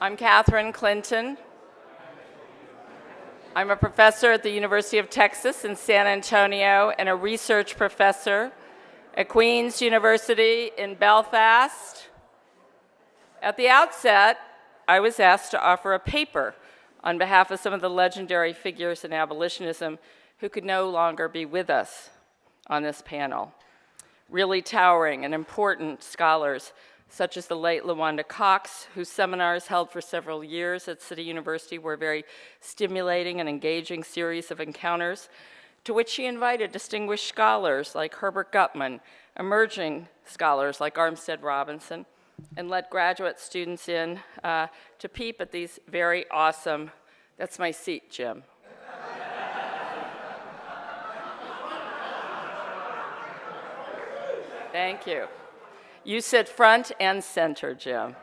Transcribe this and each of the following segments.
I'm Catherine Clinton. I'm a professor at the University of Texas in San Antonio and a research professor at Queen's University in Belfast. At the outset, I was asked to offer a paper on behalf of some of the legendary figures in abolitionism who could no longer be with us on this panel. Really towering and important scholars such as the late LaWanda Cox, whose seminars held for several years at City University were a very stimulating and engaging series of encounters, to which she invited distinguished scholars like Herbert Gutman, emerging scholars like Armstead Robinson, and let graduate students in to peep at these very awesome, that's my seat, Jim. Thank you. You sit front and center, Jim.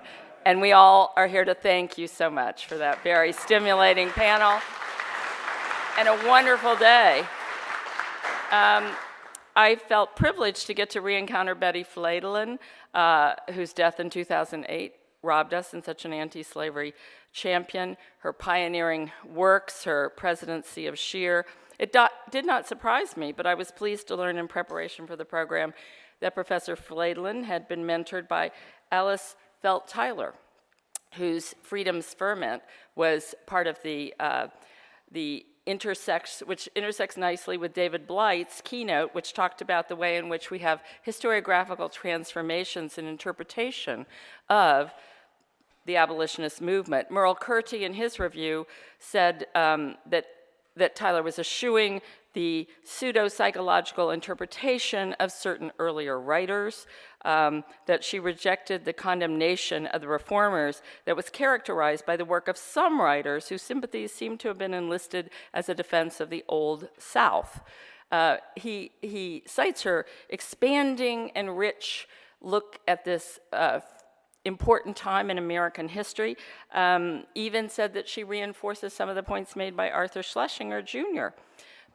And we all are here to thank you so much for that very stimulating panel and a wonderful day. I felt privileged to get to re-encounter Betty Fladelin, whose death in 2008 robbed us in such an anti-slavery champion. Her pioneering works, her presidency of Scheer. It did not surprise me, but I was pleased to learn in preparation for the program that Professor Fladelin had been mentored by Alice Felt Tyler, whose Freedom's Ferment was part of the which intersects nicely with David Blight's keynote, which talked about the way in which we have historiographical transformations and interpretation of the abolitionist movement. Merle Curti, in his review, said that Tyler was eschewing the pseudo-psychological interpretation of certain earlier writers, that she rejected the condemnation of the reformers that was characterized by the work of some writers whose sympathies seemed to have been enlisted as a defense of the Old South. He cites her expanding and rich look at this important time in American history, even said that she reinforces some of the points made by Arthur Schlesinger Jr.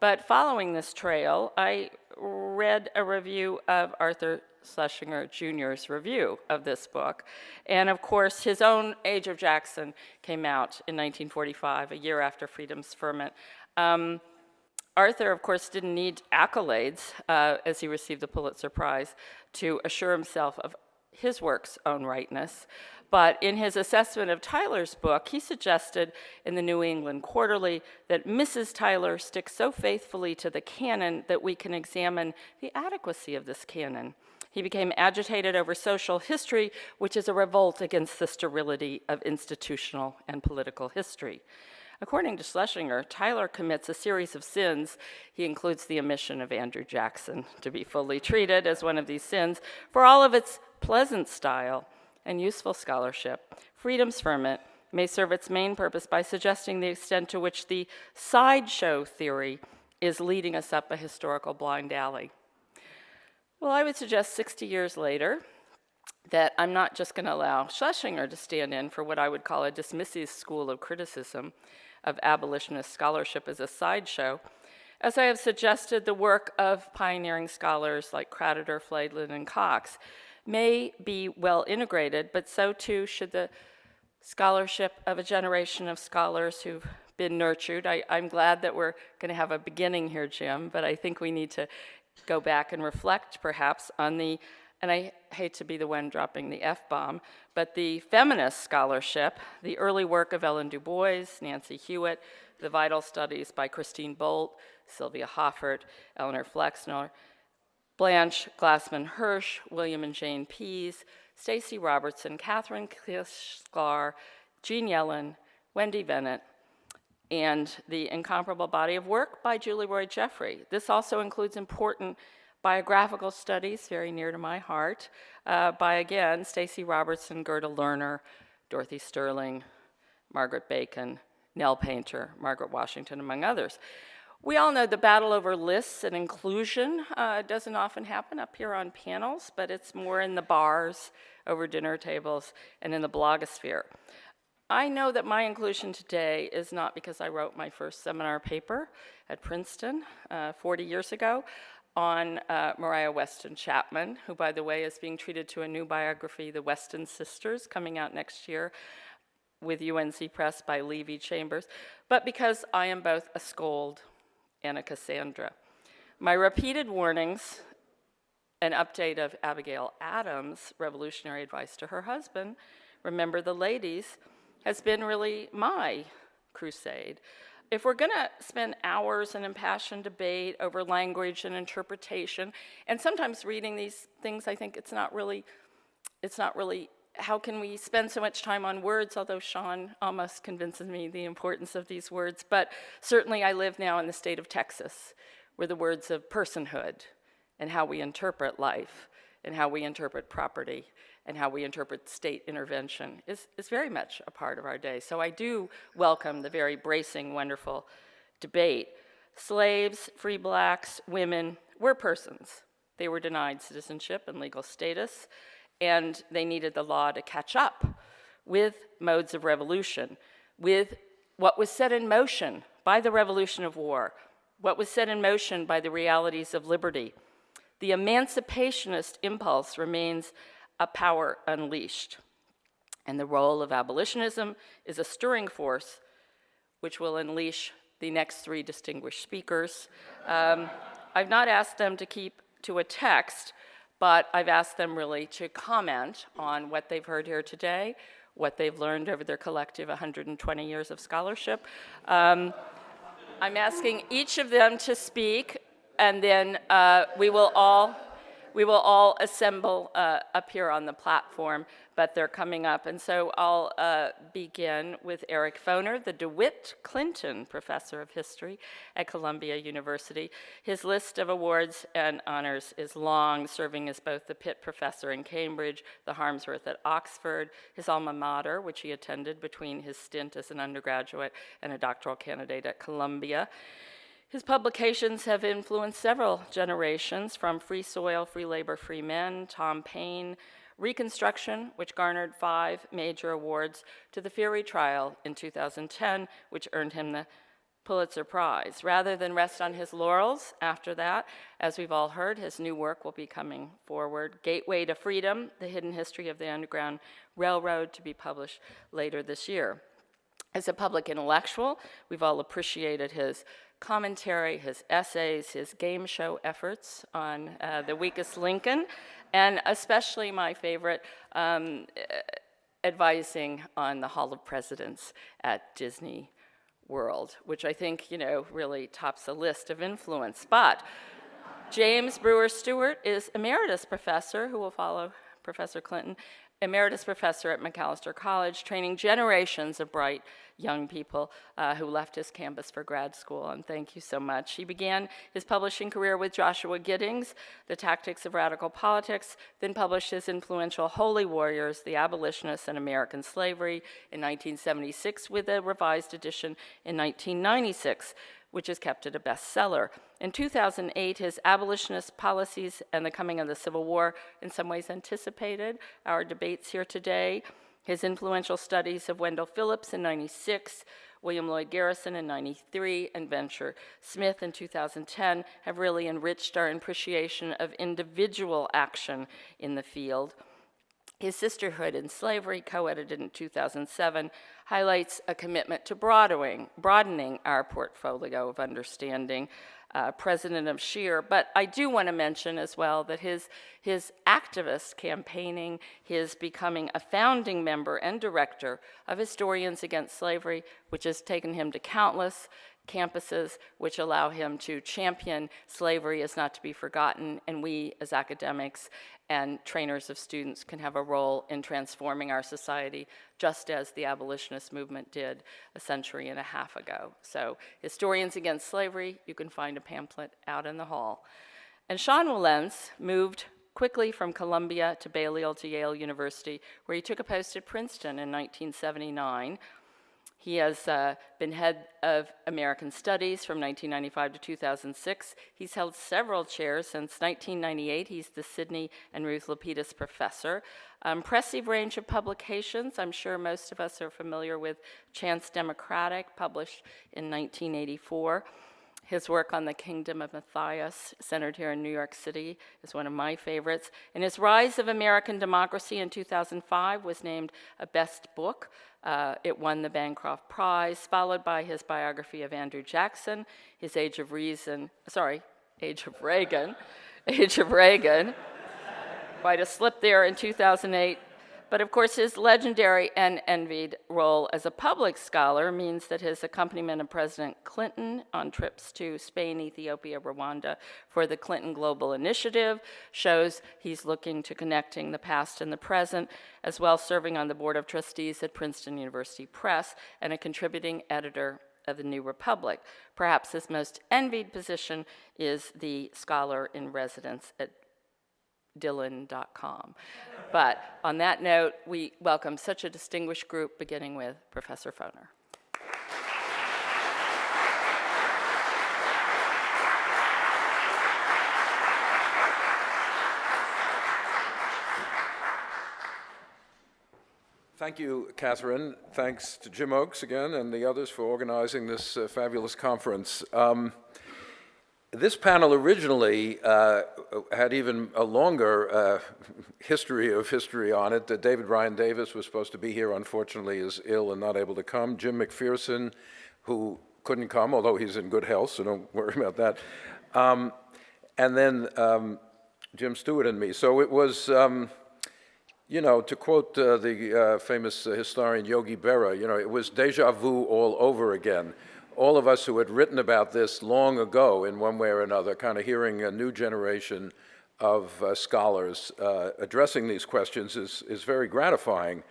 But following this trail, I read a review of Arthur Schlesinger Jr.'s review of this book. And of course, his own Age of Jackson came out in 1945, a year after Freedom's Ferment. Arthur, of course, didn't need accolades as he received the Pulitzer Prize to assure himself of his work's own rightness. But in his assessment of Tyler's book, he suggested in the New England Quarterly that Mrs. Tyler sticks so faithfully to the canon that we can examine the adequacy of this canon. He became agitated over social history, which is a revolt against the sterility of institutional and political history. According to Schlesinger, Tyler commits a series of sins. He includes the omission of Andrew Jackson to be fully treated as one of these sins. For all of its pleasant style and useful scholarship, Freedom's Ferment may serve its main purpose by suggesting the extent to which the sideshow theory is leading us up a historical blind alley. Well, I would suggest 60 years later that I'm not just going to allow Schlesinger to stand in for what I would call a dismissive school of criticism of abolitionist scholarship as a sideshow, as I have suggested the work of pioneering scholars like Creditor, Fladelin, and Cox may be well integrated, but so too should the scholarship of a generation of scholars who've been nurtured. I'm glad that we're going to have a beginning here, Jim, but I think we need to go back and reflect perhaps on and I hate to be the one dropping the F-bomb, but the feminist scholarship, the early work of Ellen Du Bois, Nancy Hewitt, the vital studies by Christine Bolt, Sylvia Hoffert, Eleanor Flexner, Blanche Glassman Hirsch, William and Jane Pease, Stacey Robertson, Catherine Klisklar, Jean Yellen, Wendy Bennett, and the incomparable body of work by Julie Roy Jeffrey. This also includes important biographical studies, very near to my heart, by, again, Stacey Robertson, Gerda Lerner, Dorothy Sterling, Margaret Bacon, Nell Painter, Margaret Washington, among others. We all know the battle over lists and inclusion doesn't often happen up here on panels, but it's more in the bars, over dinner tables, and in the blogosphere. I know that my inclusion today is not because I wrote my first seminar paper at Princeton 40 years ago on Mariah Weston Chapman, who, by the way, is being treated to a new biography, The Weston Sisters, coming out next year. with UNC Press by Levy Chambers, but because I am both a scold and a Cassandra. My repeated warnings, an update of Abigail Adams' revolutionary advice to her husband, remember the ladies, has been really my crusade. If we're going to spend hours in impassioned debate over language and interpretation, and sometimes reading these things, I think it's not really, how can we spend so much time on words, although Sean almost convinces me the importance of these words, but certainly I live now in the state of Texas, where the words of personhood and how we interpret life and how we interpret property and how we interpret state intervention is very much a part of our day. So I do welcome the very bracing, wonderful debate. Slaves, free blacks, women were persons. They were denied citizenship and legal status, and they needed the law to catch up with modes of revolution, with what was set in motion by the Revolution of War, what was set in motion by the realities of liberty. The emancipationist impulse remains a power unleashed. And the role of abolitionism is a stirring force which will unleash the next three distinguished speakers. I've not asked them to keep to a text, but I've asked them really to comment on what they've heard here today, what they've learned over their collective 120 years of scholarship. I'm asking each of them to speak, and then we will all assemble up here on the platform, but they're coming up. And so I'll begin with Eric Foner, the DeWitt Clinton Professor of History at Columbia University. His list of awards and honors is long, serving as both the Pitt Professor in Cambridge, the Harmsworth at Oxford, his alma mater, which he attended between his stint as an undergraduate and a doctoral candidate at Columbia. His publications have influenced several generations, from Free Soil, Free Labor, Free Men, Tom Paine, Reconstruction, which garnered 5 major awards, to the Fury Trial in 2010, which earned him the Pulitzer Prize. Rather than rest on his laurels after that, as we've all heard, his new work will be coming forward. Gateway to Freedom, The Hidden History of the Underground Railroad, to be published later this year. As a public intellectual, we've all appreciated his commentary, his essays, his game show efforts on The Weakest Lincoln, and especially my favorite, advising on the Hall of Presidents at Disney World, which I think, really tops a list of influence. But James Brewer Stewart is emeritus professor, who will follow Professor Clinton, emeritus professor at Macalester College, training generations of bright young people who left his campus for grad school, and thank you so much. He began his publishing career with Joshua Giddings, The Tactics of Radical Politics, then published his influential Holy Warriors, The Abolitionists and American Slavery in 1976, with a revised edition in 1996, which is kept at a bestseller. In 2008, his abolitionist policies and the coming of the Civil War in some ways anticipated our debates here today. His influential studies of Wendell Phillips in 96, William Lloyd Garrison in 93, and Venture Smith in 2010 have really enriched our appreciation of individual action in the field. His Sisterhood in Slavery, co-edited in 2007, highlights a commitment to broadening our portfolio of understanding, president of SHEER. But I do want to mention as well that his activist campaigning, his becoming a founding member and director of Historians Against Slavery, which has taken him to countless campuses, which allow him to champion slavery is not to be forgotten, and we as academics and trainers of students can have a role in transforming our society, just as the abolitionist movement did a century and a half ago. So, Historians Against Slavery, you can find a pamphlet out in the hall. And Sean Wilentz moved quickly from Columbia to Balliol to Yale University, where he took a post at Princeton in 1979. He has been head of American Studies from 1995 to 2006. He's held several chairs since 1998. He's the Sidney and Ruth Lapidus Professor. Impressive range of publications. I'm sure most of us are familiar with Chance Democratic, published in 1984. His work on the Kingdom of Matthias, centered here in New York City, is one of my favorites. And his Rise of American Democracy in 2005 was named a best book. It won the Bancroft Prize, followed by his biography of Andrew Jackson, his Age of Reagan. Quite a slip there in 2008. But of course, his legendary and envied role as a public scholar means that his accompaniment of President Clinton on trips to Spain, Ethiopia, Rwanda for the Clinton Global Initiative shows he's looking to connecting the past and the present, as well serving on the Board of Trustees at Princeton University Press and a contributing editor of the New Republic. Perhaps his most envied position is the scholar in residence at Dylan.com. But on that note, we welcome such a distinguished group, beginning with Professor Foner. Thank you, Catherine. Thanks to Jim Oakes again and the others for organizing this fabulous conference. This panel originally had even a longer history on it. David Ryan Davis was supposed to be here, unfortunately is ill and not able to come. Jim McPherson, who couldn't come, although he's in good health, so don't worry about that. And then Jim Stewart and me. So it was, to quote the famous historian Yogi Berra, it was déjà vu all over again. All of us who had written about this long ago in one way or another, kind of hearing a new generation of scholars addressing these questions is very gratifying.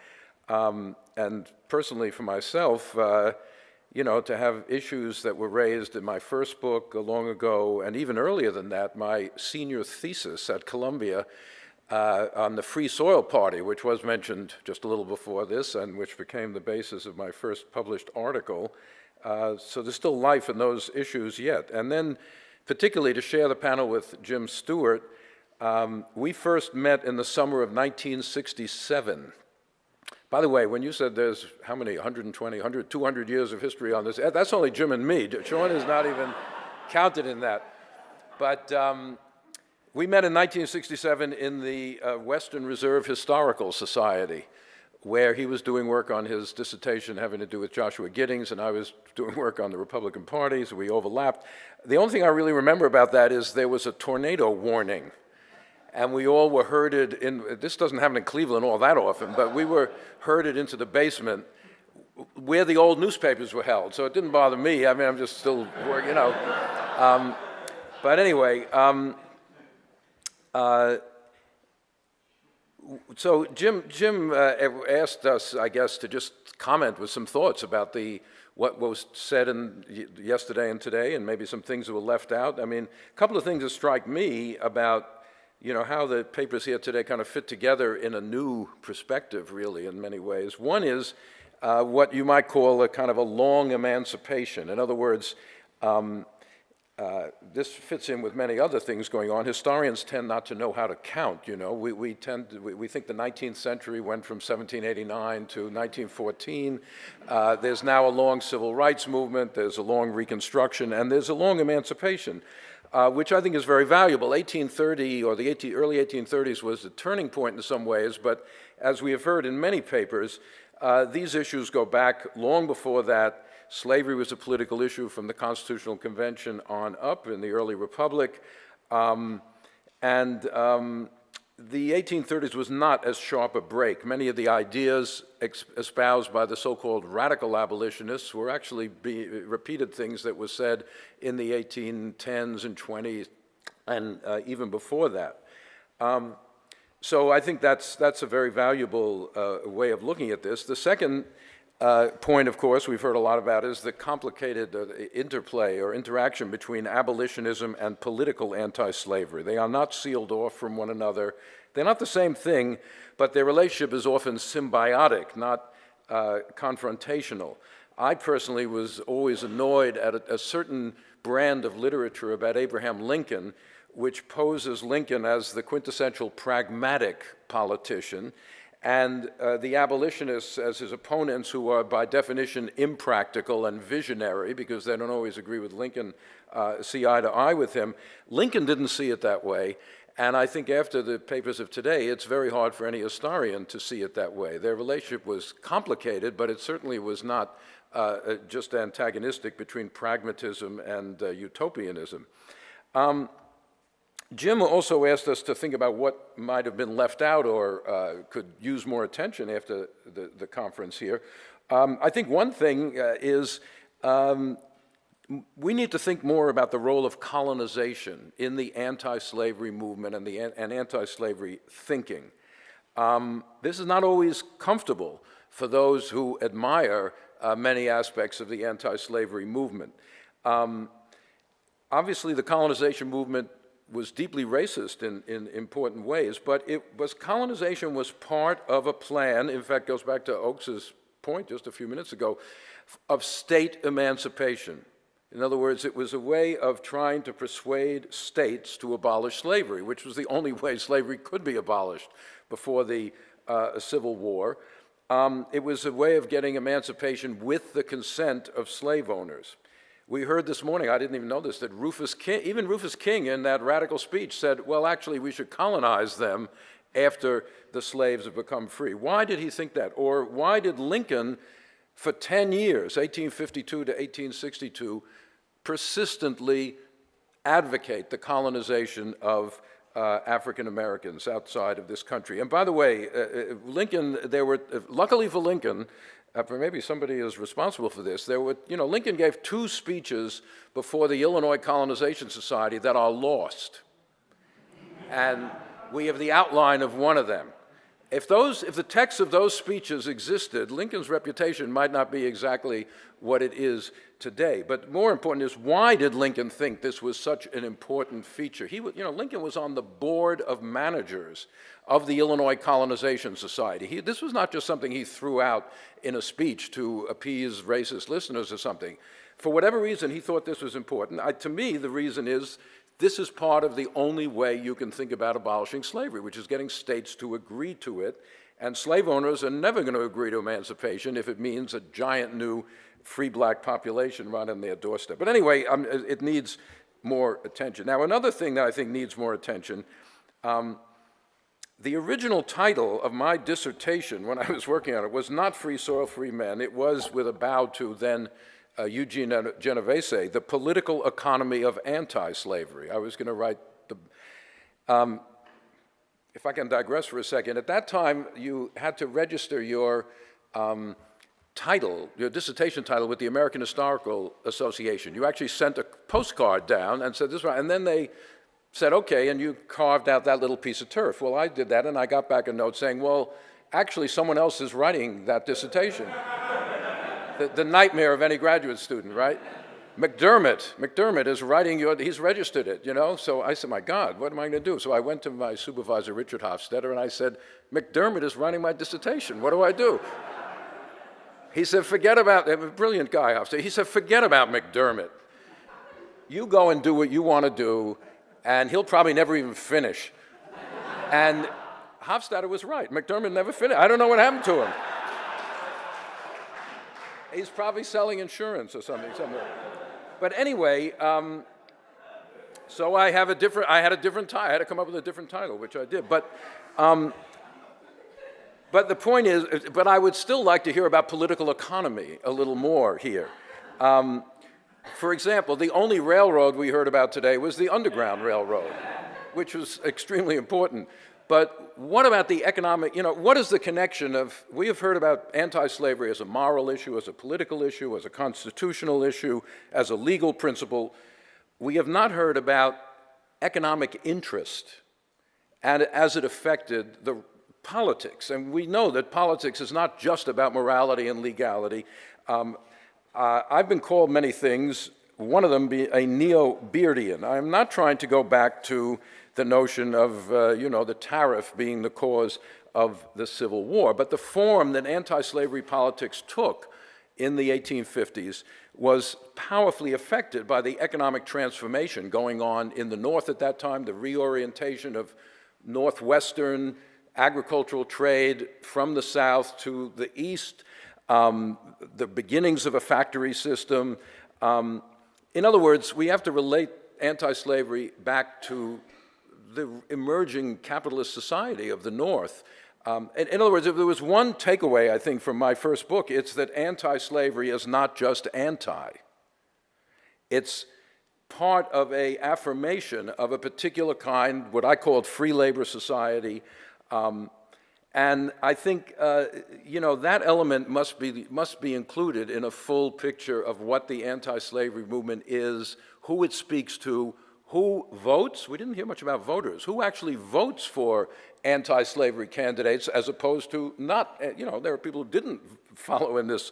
And personally for myself, to have issues that were raised in my first book long ago, and even earlier than that, my senior thesis at Columbia on the Free Soil Party, which was mentioned just a little before this and which became the basis of my first published article. So there's still life in those issues yet. And then particularly to share the panel with Jim Stewart, we first met in the summer of 1967. By the way, when you said there's how many, 120, 100, 200 years of history on this, that's only Jim and me. Sean is not even counted in that. But we met in 1967 in the Western Reserve Historical Society, where he was doing work on his dissertation having to do with Joshua Giddings, and I was doing work on the Republican Party, so we overlapped. The only thing I really remember about that is there was a tornado warning, and we all were herded in. This doesn't happen in Cleveland all that often, but we were herded into the basement where the old newspapers were held, so it didn't bother me. I mean, I'm just still working, But anyway, so Jim asked us, I guess, to just comment with some thoughts about what was said yesterday and today, and maybe some things that were left out. I mean, a couple of things that strike me about, how the papers here today kind of fit together in a new perspective, really, in many ways. One is what you might call a kind of a long emancipation. In other words, this fits in with many other things going on. Historians tend not to know how to count, We think the 19th century went from 1789 to 1914. There's now a long civil rights movement, there's a long Reconstruction, and there's a long emancipation, which I think is very valuable. 1830, or the early 1830s, was the turning point in some ways, but as we have heard in many papers, these issues go back long before that. Slavery was a political issue from the Constitutional Convention on up in the early Republic. The 1830s was not as sharp a break. Many of the ideas espoused by the so-called radical abolitionists were actually repeated things that were said in the 1810s and 20s and even before that. So I think that's a very valuable way of looking at this. The second point, of course, we've heard a lot about is the complicated interplay or interaction between abolitionism and political anti-slavery. They are not sealed off from one another. They're not the same thing, but their relationship is often symbiotic, not confrontational. I personally was always annoyed at a certain brand of literature about Abraham Lincoln, which poses Lincoln as the quintessential pragmatic politician, And the abolitionists, as his opponents, who are by definition impractical and visionary, because they don't always agree with Lincoln, see eye to eye with him. Lincoln didn't see it that way, and I think after the papers of today, it's very hard for any historian to see it that way. Their relationship was complicated, but it certainly was not just antagonistic between pragmatism and utopianism. Jim also asked us to think about what might have been left out or could use more attention after the conference here. I think one thing is we need to think more about the role of colonization in the anti-slavery movement and anti-slavery thinking. This is not always comfortable for those who admire many aspects of the anti-slavery movement. Obviously, the colonization movement was deeply racist in important ways, but colonization was part of a plan, in fact, goes back to Oakes's point just a few minutes ago, of state emancipation. In other words, it was a way of trying to persuade states to abolish slavery, which was the only way slavery could be abolished before the Civil War. It was a way of getting emancipation with the consent of slave owners. We heard this morning, I didn't even know this, that even Rufus King in that radical speech said, well, actually, we should colonize them after the slaves have become free. Why did he think that? Or why did Lincoln, for 10 years, 1852 to 1862, persistently advocate the colonization of African Americans outside of this country? And by the way, Lincoln, luckily for Lincoln, maybe somebody is responsible for this, Lincoln gave 2 speeches before the Illinois Colonization Society that are lost. And we have the outline of one of them. If the text of those speeches existed, Lincoln's reputation might not be exactly what it is today. But more important is, why did Lincoln think this was such an important feature? Lincoln was on the board of managers of the Illinois Colonization Society. This was not just something he threw out in a speech to appease racist listeners or something. For whatever reason, he thought this was important. To me, the reason is, this is part of the only way you can think about abolishing slavery, which is getting states to agree to it. And slave owners are never going to agree to emancipation if it means a giant new free black population right on their doorstep. But anyway, it needs more attention. Now, another thing that I think needs more attention, the original title of my dissertation when I was working on it was not Free Soil, Free Men. It was, with a bow to then Eugene Genovese, The Political Economy of Anti-Slavery. I was going to write if I can digress for a second, at that time you had to register your your dissertation title with the American Historical Association. You actually sent a postcard down and said this, and then they said, okay, and you carved out that little piece of turf. Well, I did that, and I got back a note saying, well, actually someone else is writing that dissertation. The nightmare of any graduate student, right? McDermott is writing he's registered it, So I said, my God, what am I going to do? So I went to my supervisor, Richard Hofstetter, and I said, McDermott is writing my dissertation. What do I do? He said, forget about, a brilliant guy, Hofstetter. He said, forget about McDermott. You go and do what you want to do, and he'll probably never even finish. And Hofstetter was right. McDermott never finished. I don't know what happened to him. He's probably selling insurance or something somewhere. But anyway, so I had a different title. I had to come up with a different title, which I did. But the point is, but I would still like to hear about political economy a little more here. For example, the only railroad we heard about today was the Underground Railroad, which was extremely important. But what about the economic, what is the connection of, we have heard about anti-slavery as a moral issue, as a political issue, as a constitutional issue, as a legal principle. We have not heard about economic interest and as it affected the politics. And we know that politics is not just about morality and legality. I've been called many things, one of them being a neo-Beardian. I'm not trying to go back to the notion of, the tariff being the cause of the Civil War. But the form that anti-slavery politics took in the 1850s was powerfully affected by the economic transformation going on in the North at that time, the reorientation of Northwestern agricultural trade from the South to the East, the beginnings of a factory system. In other words, we have to relate anti-slavery back to the emerging capitalist society of the North. In other words, if there was one takeaway, I think, from my first book, it's that anti-slavery is not just anti. It's part of an affirmation of a particular kind, what I called free labor society. And I think, that element must be included in a full picture of what the anti-slavery movement is, who it speaks to, who votes. We didn't hear much about voters. Who actually votes for anti-slavery candidates as opposed to not, there are people who didn't follow in this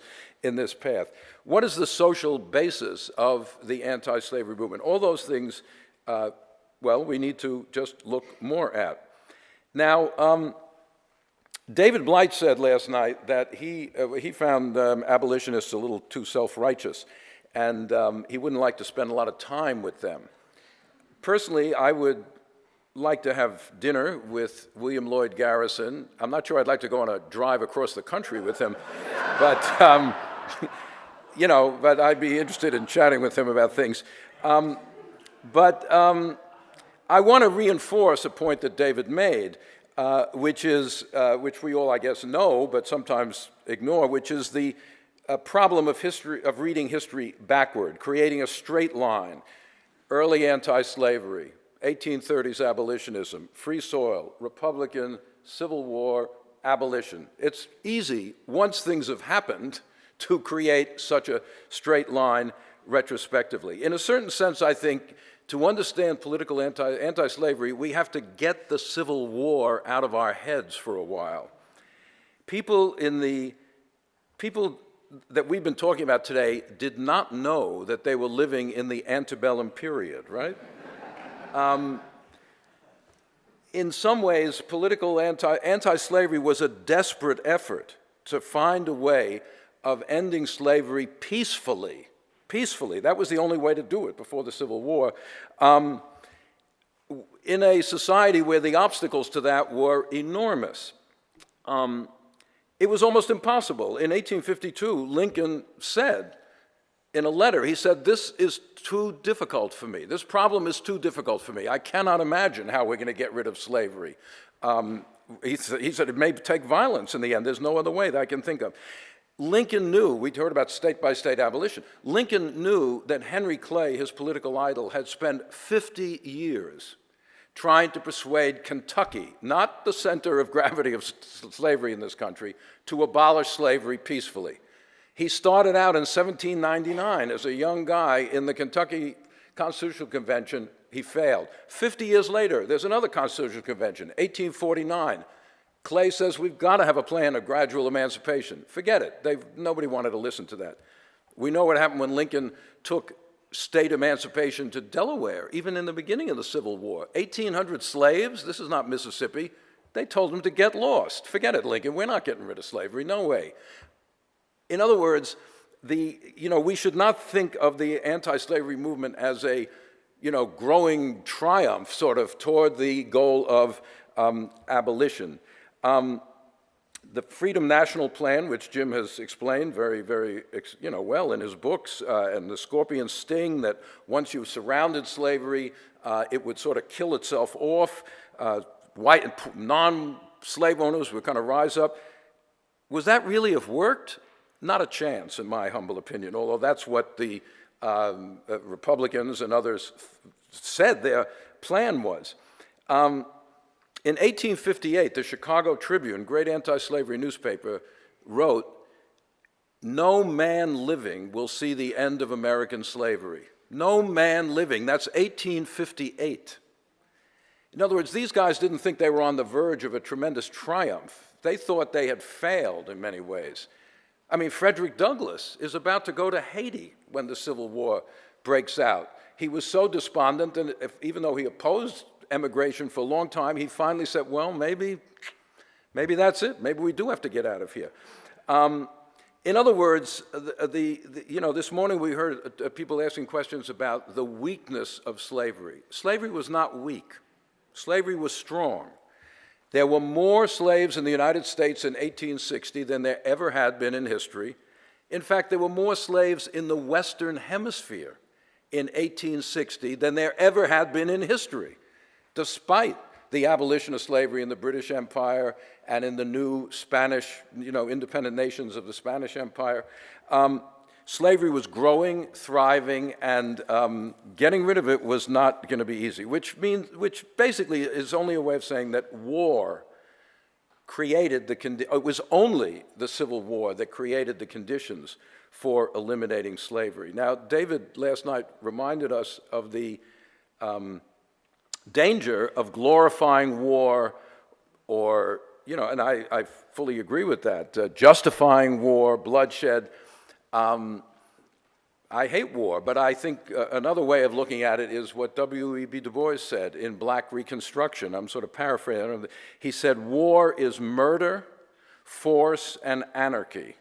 path. What is the social basis of the anti-slavery movement? All those things, we need to just look more at. Now, David Blight said last night that he found abolitionists a little too self-righteous, and he wouldn't like to spend a lot of time with them. Personally, I would like to have dinner with William Lloyd Garrison. I'm not sure I'd like to go on a drive across the country with him, but, but I'd be interested in chatting with him about things. I want to reinforce a point that David made, which we all, I guess, know, but sometimes ignore, which is the problem of reading history backward, creating a straight line. Early anti-slavery, 1830s abolitionism, free soil, Republican, Civil War, abolition. It's easy, once things have happened, to create such a straight line retrospectively. In a certain sense, I think, to understand political anti-slavery, we have to get the Civil War out of our heads for a while. People that we've been talking about today did not know that they were living in the antebellum period, right? In some ways, political anti-slavery was a desperate effort to find a way of ending slavery peacefully. Peacefully, that was the only way to do it before the Civil War. In a society where the obstacles to that were enormous. It was almost impossible. In 1852, Lincoln said in a letter, he said, "This is too difficult for me. This problem is too difficult for me. I cannot imagine how we're going to get rid of slavery." He said, "It may take violence in the end. There's no other way that I can think of." Lincoln knew, we'd heard about state-by-state abolition. Lincoln knew that Henry Clay, his political idol, had spent 50 years trying to persuade Kentucky, not the center of gravity of slavery in this country, to abolish slavery peacefully. He started out in 1799 as a young guy in the Kentucky Constitutional Convention. He failed. 50 years later, there's another Constitutional Convention, 1849. Clay says we've got to have a plan of gradual emancipation. Forget it. Nobody wanted to listen to that. We know what happened when Lincoln took state emancipation to Delaware, even in the beginning of the Civil War. 1,800 slaves, this is not Mississippi. They told him to get lost. Forget it, Lincoln, we're not getting rid of slavery, no way. In other words, we should not think of the anti-slavery movement as a, growing triumph sort of toward the goal of abolition. The Freedom National Plan, which Jim has explained very, very, well in his books, and the scorpion sting that once you've surrounded slavery, it would sort of kill itself off. White and non-slave owners would kind of rise up. Was that really have worked? Not a chance, in my humble opinion, although that's what the Republicans and others said their plan was. In 1858, the Chicago Tribune, great anti-slavery newspaper, wrote, "No man living will see the end of American slavery." No man living. That's 1858. In other words, these guys didn't think they were on the verge of a tremendous triumph. They thought they had failed in many ways. I mean, Frederick Douglass is about to go to Haiti when the Civil War breaks out. He was so despondent, and even though he opposed emigration for a long time, he finally said, well, maybe that's it. Maybe we do have to get out of here. In other words, this morning we heard people asking questions about the weakness of slavery. Slavery was not weak. Slavery was strong. There were more slaves in the United States in 1860 than there ever had been in history. In fact, there were more slaves in the Western Hemisphere in 1860 than there ever had been in history, despite the abolition of slavery in the British Empire and in the new Spanish, independent nations of the Spanish Empire. Slavery was growing, thriving, and getting rid of it was not going to be easy, which basically is only a way of saying that war created it was only the Civil War that created the conditions for eliminating slavery. Now, David last night reminded us of the danger of glorifying war or, and I fully agree with that, justifying war, bloodshed. I hate war, but I think another way of looking at it is what W.E.B. Du Bois said in Black Reconstruction. I'm sort of paraphrasing. He said, war is murder, force, and anarchy,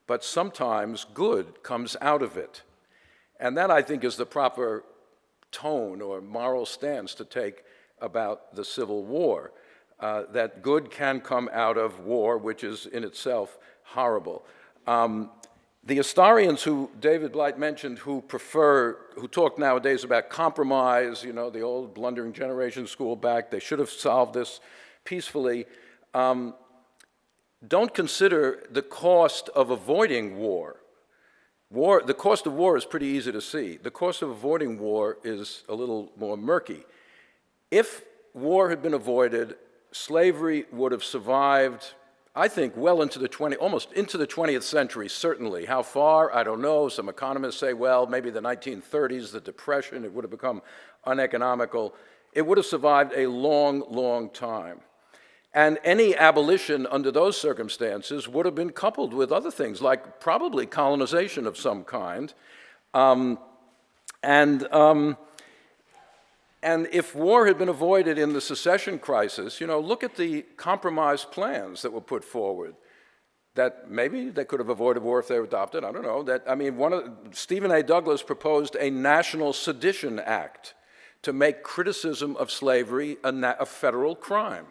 but sometimes good comes out of it. And that, I think, is the proper tone or moral stance to take about the Civil War, that good can come out of war, which is in itself horrible. The historians who David Blight mentioned who talk nowadays about compromise, the old blundering generation school back, they should have solved this peacefully, don't consider the cost of avoiding war. The cost of war is pretty easy to see. The cost of avoiding war is a little more murky. If war had been avoided, slavery would have survived, I think, well into almost into the 20th century, certainly. How far? I don't know. Some economists say, well, maybe the 1930s, the Depression, it would have become uneconomical. It would have survived a long, long time. And any abolition under those circumstances would have been coupled with other things, like probably colonization of some kind. And if war had been avoided in the secession crisis, look at the compromise plans that were put forward. That maybe they could have avoided war if they were adopted. I don't know. Stephen A. Douglas proposed a National Sedition Act to make criticism of slavery a federal crime.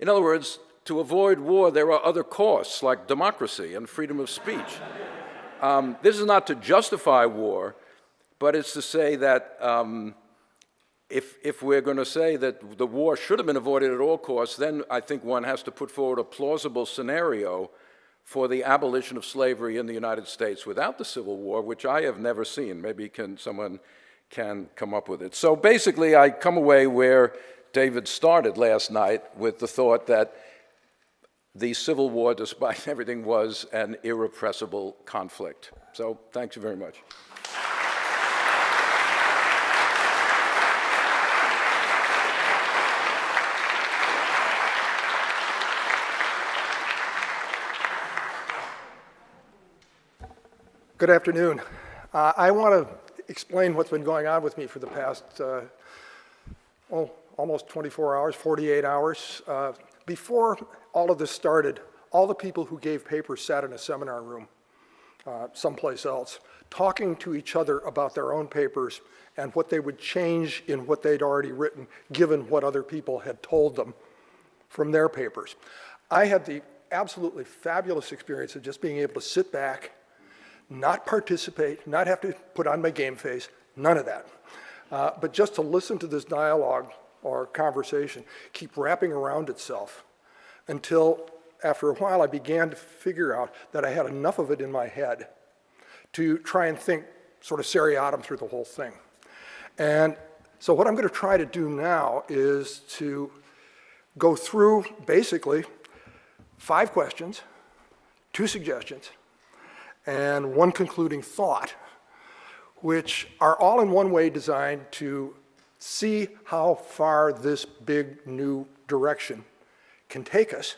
In other words, to avoid war, there are other costs like democracy and freedom of speech. This is not to justify war, but it's to say that if we're going to say that the war should have been avoided at all costs, then I think one has to put forward a plausible scenario for the abolition of slavery in the United States without the Civil War, which I have never seen. Maybe someone can come up with it. So basically, I come away where David started last night with the thought that the Civil War, despite everything, was an irrepressible conflict. So thank you very much. Good afternoon. I want to explain what's been going on with me for the past, almost 24 hours, 48 hours. Before all of this started, all the people who gave papers sat in a seminar room someplace else, talking to each other about their own papers and what they would change in what they'd already written, given what other people had told them from their papers. I had the absolutely fabulous experience of just being able to sit back, not participate, not have to put on my game face, none of that. But just to listen to this dialogue or conversation keep wrapping around itself until after a while I began to figure out that I had enough of it in my head to try and think sort of seriatim through the whole thing. And so what I'm going to try to do now is to go through basically 5 questions, 2 suggestions, and 1 concluding thought, which are all in one way designed to see how far this big new direction can take us.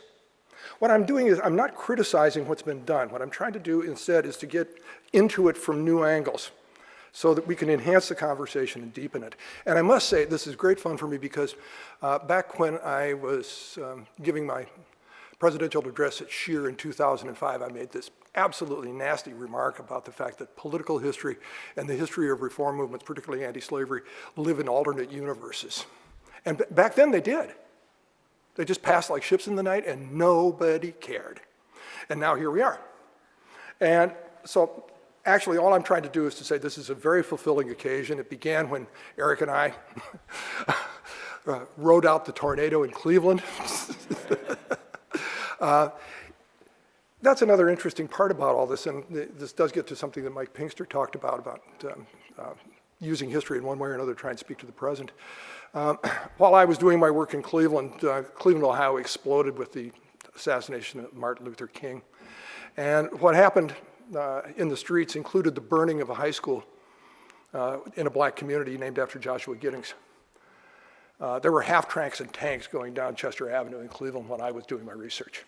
What I'm doing is I'm not criticizing what's been done. What I'm trying to do instead is to get into it from new angles so that we can enhance the conversation and deepen it. And I must say, this is great fun for me because back when I was giving my presidential address at Scheer in 2005, I made this absolutely nasty remark about the fact that political history and the history of reform movements, particularly anti-slavery, live in alternate universes. And back then they did. They just passed like ships in the night and nobody cared. And now here we are. And so actually all I'm trying to do is to say this is a very fulfilling occasion. It began when Eric and I rode out the tornado in Cleveland. That's another interesting part about all this, and this does get to something that Mike Pinkster talked about using history in one way or another to try and speak to the present. While I was doing my work in Cleveland, Cleveland, Ohio exploded with the assassination of Martin Luther King. And what happened in the streets included the burning of a high school in a black community named after Joshua Giddings. There were half-tracks and tanks going down Chester Avenue in Cleveland when I was doing my research.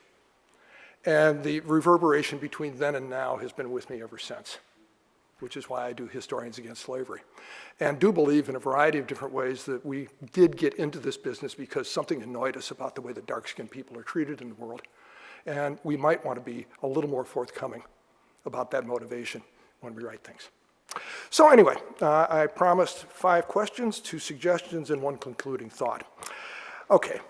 And the reverberation between then and now has been with me ever since, which is why I do Historians Against Slavery. And do believe in a variety of different ways that we did get into this business because something annoyed us about the way the dark-skinned people are treated in the world. And we might want to be a little more forthcoming about that motivation when we write things. So anyway, I promised 5 questions, 2 suggestions, and 1 concluding thought. Okay.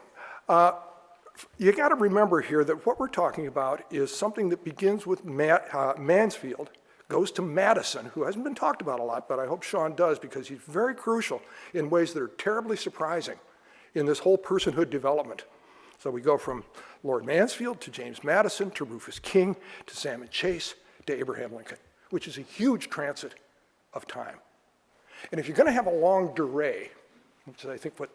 You got to remember here that what we're talking about is something that begins with Mansfield, goes to Madison, who hasn't been talked about a lot, but I hope Sean does because he's very crucial in ways that are terribly surprising in this whole personhood development. So we go from Lord Mansfield to James Madison to Rufus King to Salmon Chase to Abraham Lincoln, which is a huge transit of time. And if you're going to have a longue durée, which is I think what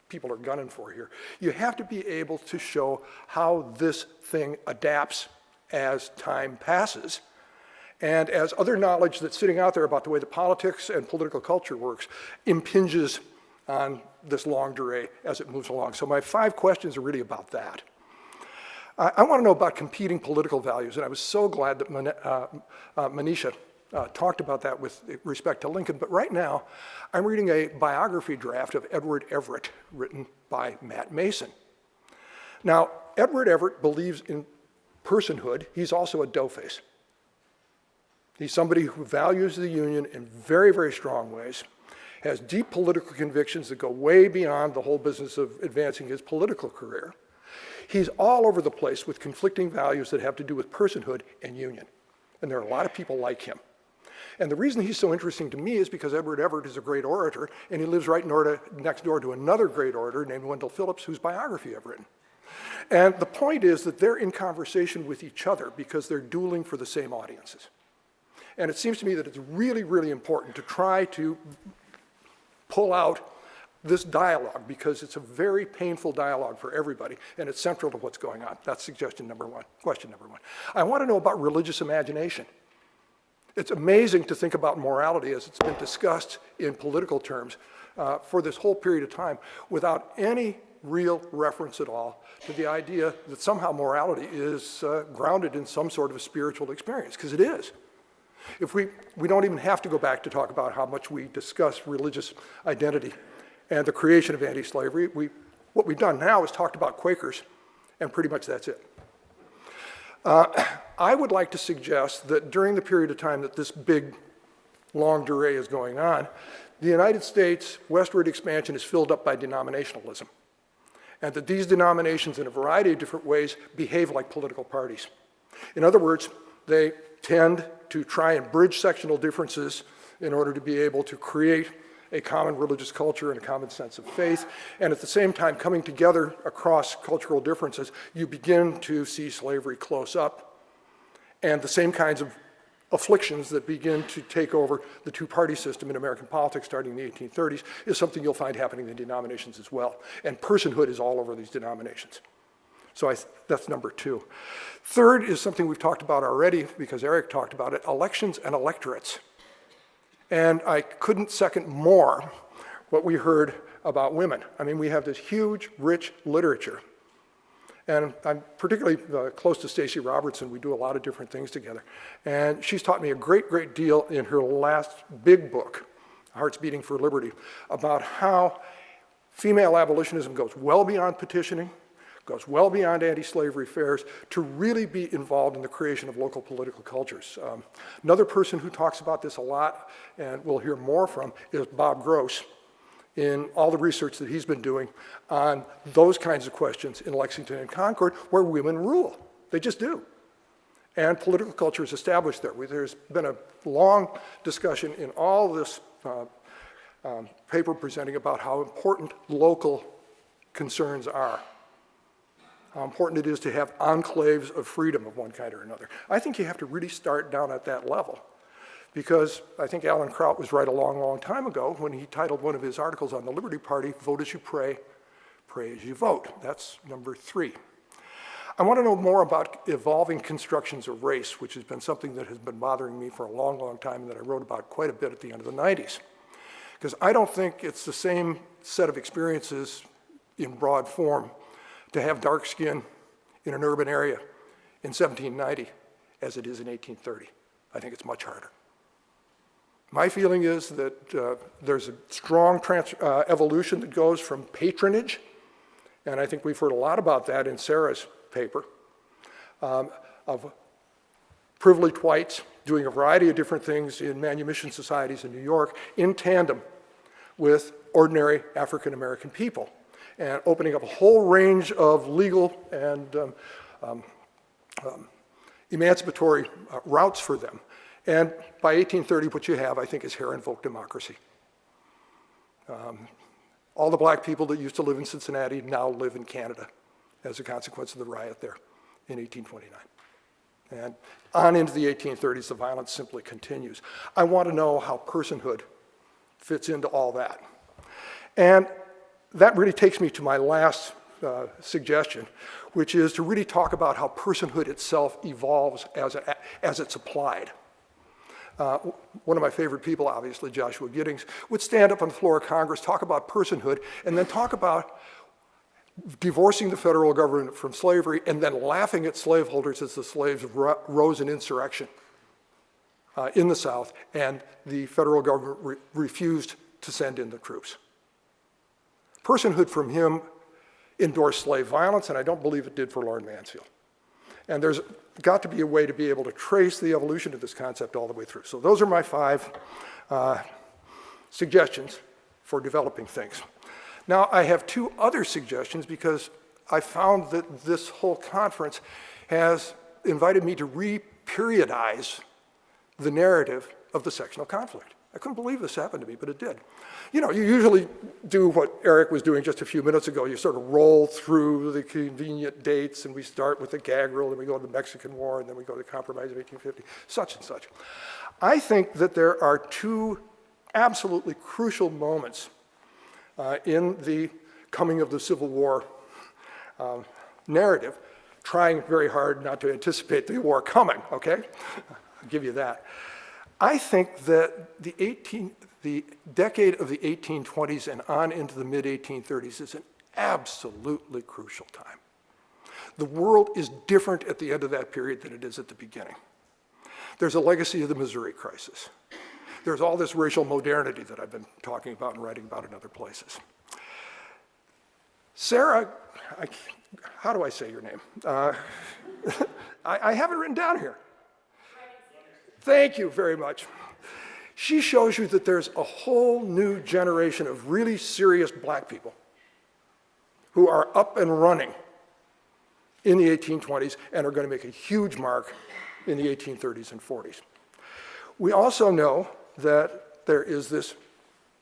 people are gunning for here, you have to be able to show how this thing adapts as time passes and as other knowledge that's sitting out there about the way the politics and political culture works impinges on this longue durée as it moves along. So my 5 questions are really about that. I want to know about competing political values, and I was so glad that Manisha talked about that with respect to Lincoln, but right now I'm reading a biography draft of Edward Everett written by Matt Mason. Now, Edward Everett believes in personhood. He's also a doughface. He's somebody who values the Union in very, very strong ways, has deep political convictions that go way beyond the whole business of advancing his political career. He's all over the place with conflicting values that have to do with personhood and union. And there are a lot of people like him. And the reason he's so interesting to me is because Edward Everett is a great orator, and he lives right next door to another great orator named Wendell Phillips, whose biography I've written. And the point is that they're in conversation with each other because they're dueling for the same audiences. And it seems to me that it's really, really important to try to pull out this dialogue because it's a very painful dialogue for everybody, and it's central to what's going on. That's suggestion number 1, question number 1. I want to know about religious imagination. It's amazing to think about morality as it's been discussed in political terms for this whole period of time without any real reference at all to the idea that somehow morality is grounded in some sort of a spiritual experience, because it is. If we don't even have to go back to talk about how much we discuss religious identity and the creation of anti-slavery. What we've done now is talked about Quakers, and pretty much that's it. I would like to suggest that during the period of time that this big longue durée is going on, the United States westward expansion is filled up by denominationalism, and that these denominations in a variety of different ways behave like political parties. In other words, they tend to try and bridge sectional differences in order to be able to create a common religious culture and a common sense of faith, and at the same time coming together across cultural differences, you begin to see slavery close up and the same kinds of afflictions that begin to take over the two-party system in American politics starting in the 1830s is something you'll find happening in denominations as well. And personhood is all over these denominations. So that's number 2. Third is something we've talked about already because Eric talked about it, elections and electorates. And I couldn't second more what we heard about women. I mean, we have this huge, rich literature. And I'm particularly close to Stacey Robertson. We do a lot of different things together. And she's taught me a great, great deal in her last big book, Hearts Beating for Liberty, about how female abolitionism goes well beyond petitioning, goes well beyond anti-slavery fairs, to really be involved in the creation of local political cultures. Another person who talks about this a lot, and we'll hear more from, is Bob Gross in all the research that he's been doing on those kinds of questions in Lexington and Concord, where women rule. They just do. And political culture is established there. There's been a long discussion in all this paper presenting about how important local concerns are, how important it is to have enclaves of freedom of one kind or another. I think you have to really start down at that level, because I think Alan Kraut was right a long, long time ago when he titled one of his articles on the Liberty Party, "Vote as you pray, pray as you vote." That's number 3. I want to know more about evolving constructions of race, which has been something that has been bothering me for a long, long time and that I wrote about quite a bit at the end of the 90s. Because I don't think it's the same set of experiences in broad form to have dark skin in an urban area in 1790 as it is in 1830. I think it's much harder. My feeling is that there's a strong evolution that goes from patronage, and I think we've heard a lot about that in Sarah's paper, of privileged whites doing a variety of different things in manumission societies in New York in tandem with ordinary African American people, and opening up a whole range of legal and emancipatory routes for them. And by 1830, what you have, I think, is hair-invoked democracy. All the black people that used to live in Cincinnati now live in Canada as a consequence of the riot there in 1829. And on into the 1830s, the violence simply continues. I want to know how personhood fits into all that. And that really takes me to my last suggestion, which is to really talk about how personhood itself evolves as it's applied. One of my favorite people, obviously, Joshua Giddings, would stand up on the floor of Congress, talk about personhood, and then talk about divorcing the federal government from slavery, and then laughing at slaveholders as the slaves rose in insurrection in the South, and the federal government refused to send in the troops. Personhood from him endorsed slave violence, and I don't believe it did for Lord Mansfield. And there's got to be a way to be able to trace the evolution of this concept all the way through. So those are my 5 suggestions for developing things. Now, I have 2 other suggestions because I found that this whole conference has invited me to re-periodize the narrative of the sectional conflict. I couldn't believe this happened to me, but it did. You know, you usually do what Eric was doing just a few minutes ago. You sort of roll through the convenient dates, and we start with the gag rule, and we go to the Mexican War, and then we go to the Compromise of 1850, such and such. I think that there are 2 absolutely crucial moments in the coming of the Civil War narrative, trying very hard not to anticipate the war coming, okay? I'll give you that. I think that the decade of the 1820s and on into the mid-1830s is an absolutely crucial time. The world is different at the end of that period than it is at the beginning. There's a legacy of the Missouri crisis. There's all this racial modernity that I've been talking about and writing about in other places. Sarah, how do I say your name? I have it written down here. Thank you very much. She shows you that there's a whole new generation of really serious black people who are up and running in the 1820s and are going to make a huge mark in the 1830s and 40s. We also know that there is this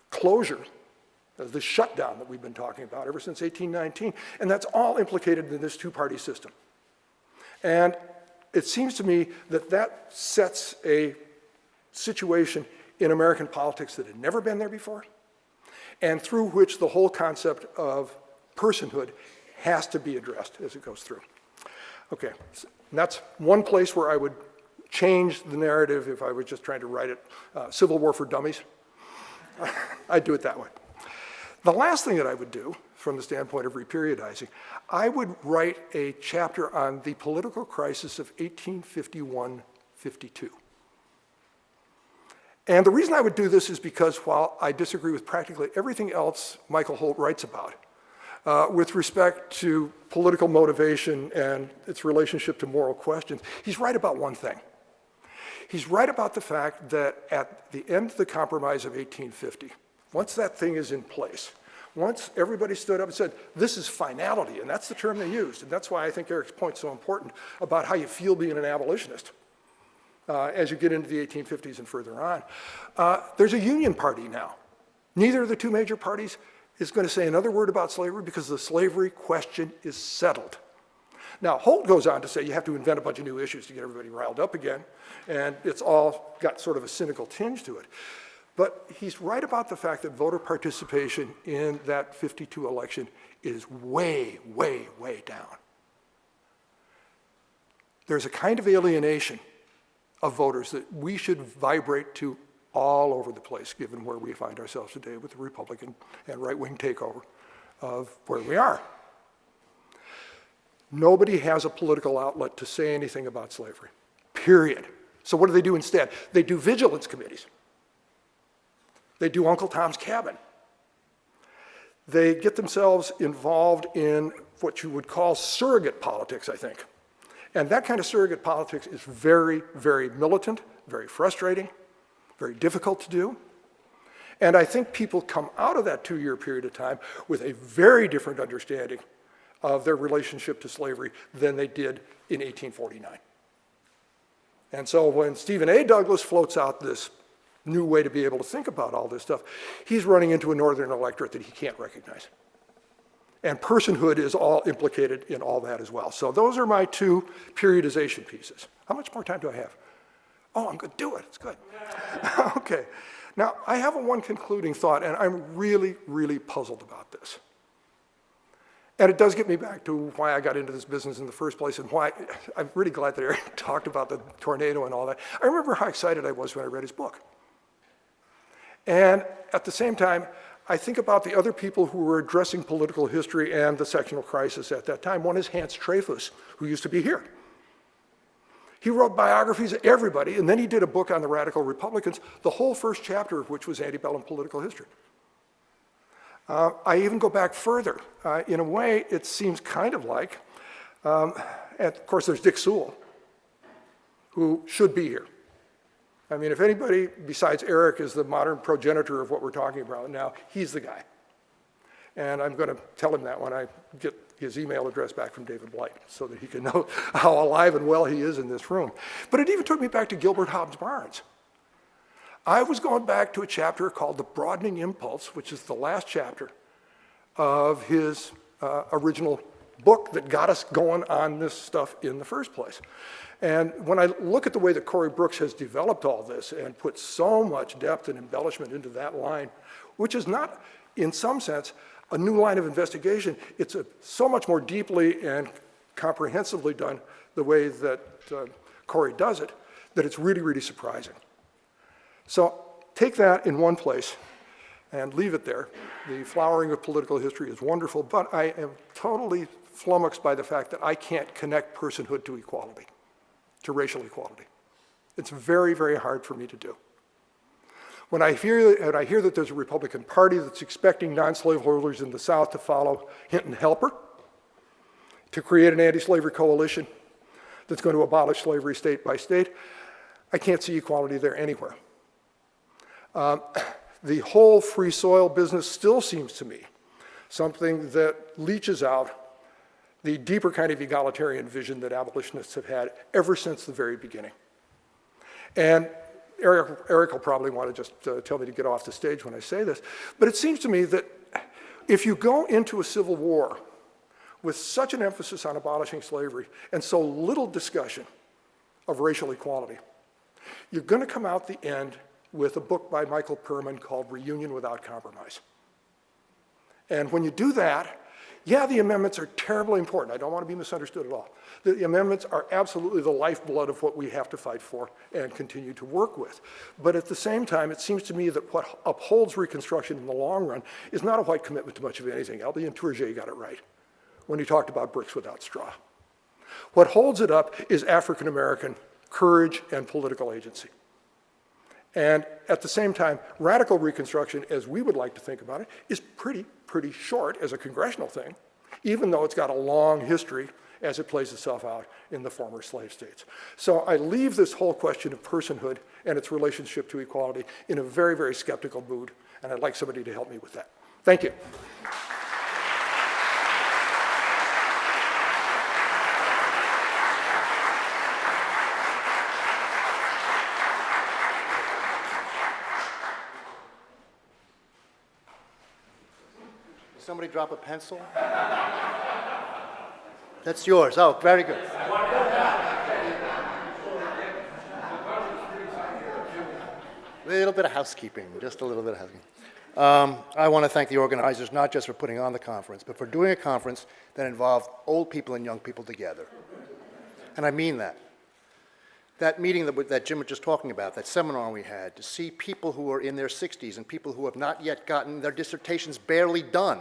closure, this shutdown that we've been talking about ever since 1819, and that's all implicated in this 2-party system. And it seems to me that that sets a situation in American politics that had never been there before, and through which the whole concept of personhood has to be addressed as it goes through. Okay, and that's one place where I would change the narrative if I was just trying to write it, Civil War for Dummies. I'd do it that way. The last thing that I would do, from the standpoint of reperiodizing, I would write a chapter on the political crisis of 1851-52. And the reason I would do this is because while I disagree with practically everything else Michael Holt writes about, with respect to political motivation and its relationship to moral questions, he's right about one thing. He's right about the fact that at the end of the Compromise of 1850, once that thing is in place, once everybody stood up and said, this is finality, and that's the term they used, and that's why I think Eric's point's so important about how you feel being an abolitionist as you get into the 1850s and further on. There's a union party now. Neither of the two major parties is going to say another word about slavery because the slavery question is settled. Now, Holt goes on to say you have to invent a bunch of new issues to get everybody riled up again, and it's all got sort of a cynical tinge to it. But he's right about the fact that voter participation in that 52 election is way, way, way down. There's a kind of alienation of voters that we should vibrate to all over the place, given where we find ourselves today with the Republican and right-wing takeover of where we are. Nobody has a political outlet to say anything about slavery, period. So what do they do instead? They do vigilance committees. They do Uncle Tom's Cabin. They get themselves involved in what you would call surrogate politics, I think. And that kind of surrogate politics is very, very militant, very frustrating, very difficult to do. And I think people come out of that 2-year period of time with a very different understanding of their relationship to slavery than they did in 1849. And so when Stephen A. Douglas floats out this new way to be able to think about all this stuff, he's running into a northern electorate that he can't recognize. And personhood is all implicated in all that as well. So those are my two periodization pieces. How much more time do I have? Oh, I'm going to do it. It's good. Okay. Now, I have one concluding thought, and I'm really, really puzzled about this. And it does get me back to why I got into this business in the first place and why I'm really glad that Eric talked about the tornado and all that. I remember how excited I was when I read his book. And at the same time, I think about the other people who were addressing political history and the sectional crisis at that time. One is Hans Dreyfus, who used to be here. He wrote biographies of everybody, and then he did a book on the radical Republicans, the whole first chapter of which was antebellum political history. I even go back further. In a way, it seems kind of like, and of course there's Dick Sewell, who should be here. I mean, if anybody besides Eric is the modern progenitor of what we're talking about now, he's the guy. And I'm going to tell him that when I get his email address back from David Blight so that he can know how alive and well he is in this room. But it even took me back to Gilbert Hobbs Barnes. I was going back to a chapter called The Broadening Impulse, which is the last chapter of his original book that got us going on this stuff in the first place. And when I look at the way that Corey Brooks has developed all this and put so much depth and embellishment into that line, which is not, in some sense, a new line of investigation, it's so much more deeply and comprehensively done the way that Corey does it, that it's really, really surprising. So take that in one place and leave it there. The flowering of political history is wonderful, but I am totally flummoxed by the fact that I can't connect personhood to equality, to racial equality. It's very, very hard for me to do. When I hear that there's a Republican Party that's expecting non-slaveholders in the South to follow Hinton Helper, to create an anti-slavery coalition that's going to abolish slavery state by state, I can't see equality there anywhere. The whole free soil business still seems to me something that leaches out the deeper kind of egalitarian vision that abolitionists have had ever since the very beginning. And Eric will probably want to just tell me to get off the stage when I say this, but it seems to me that if you go into a civil war with such an emphasis on abolishing slavery and so little discussion of racial equality, you're going to come out the end with a book by Michael Perman called Reunion Without Compromise. And when you do that, yeah, the amendments are terribly important. I don't want to be misunderstood at all. The amendments are absolutely the lifeblood of what we have to fight for and continue to work with. But at the same time, it seems to me that what upholds Reconstruction in the long run is not a white commitment to much of anything. Albion Tourget got it right when he talked about bricks without straw. What holds it up is African-American courage and political agency. And at the same time, radical Reconstruction, as we would like to think about it, is pretty short as a congressional thing, even though it's got a long history as it plays itself out in the former slave states. So I leave this whole question of personhood and its relationship to equality in a very, very skeptical mood, and I'd like somebody to help me with that. Thank you. Somebody drop a pencil? That's yours. Oh, very good. A little bit of housekeeping, just a little bit of housekeeping. I want to thank the organizers, not just for putting on the conference, but for doing a conference that involved old people and young people together. And I mean that. That meeting that Jim was just talking about, that seminar we had, to see people who are in their 60s and people who have not yet gotten their dissertations barely done,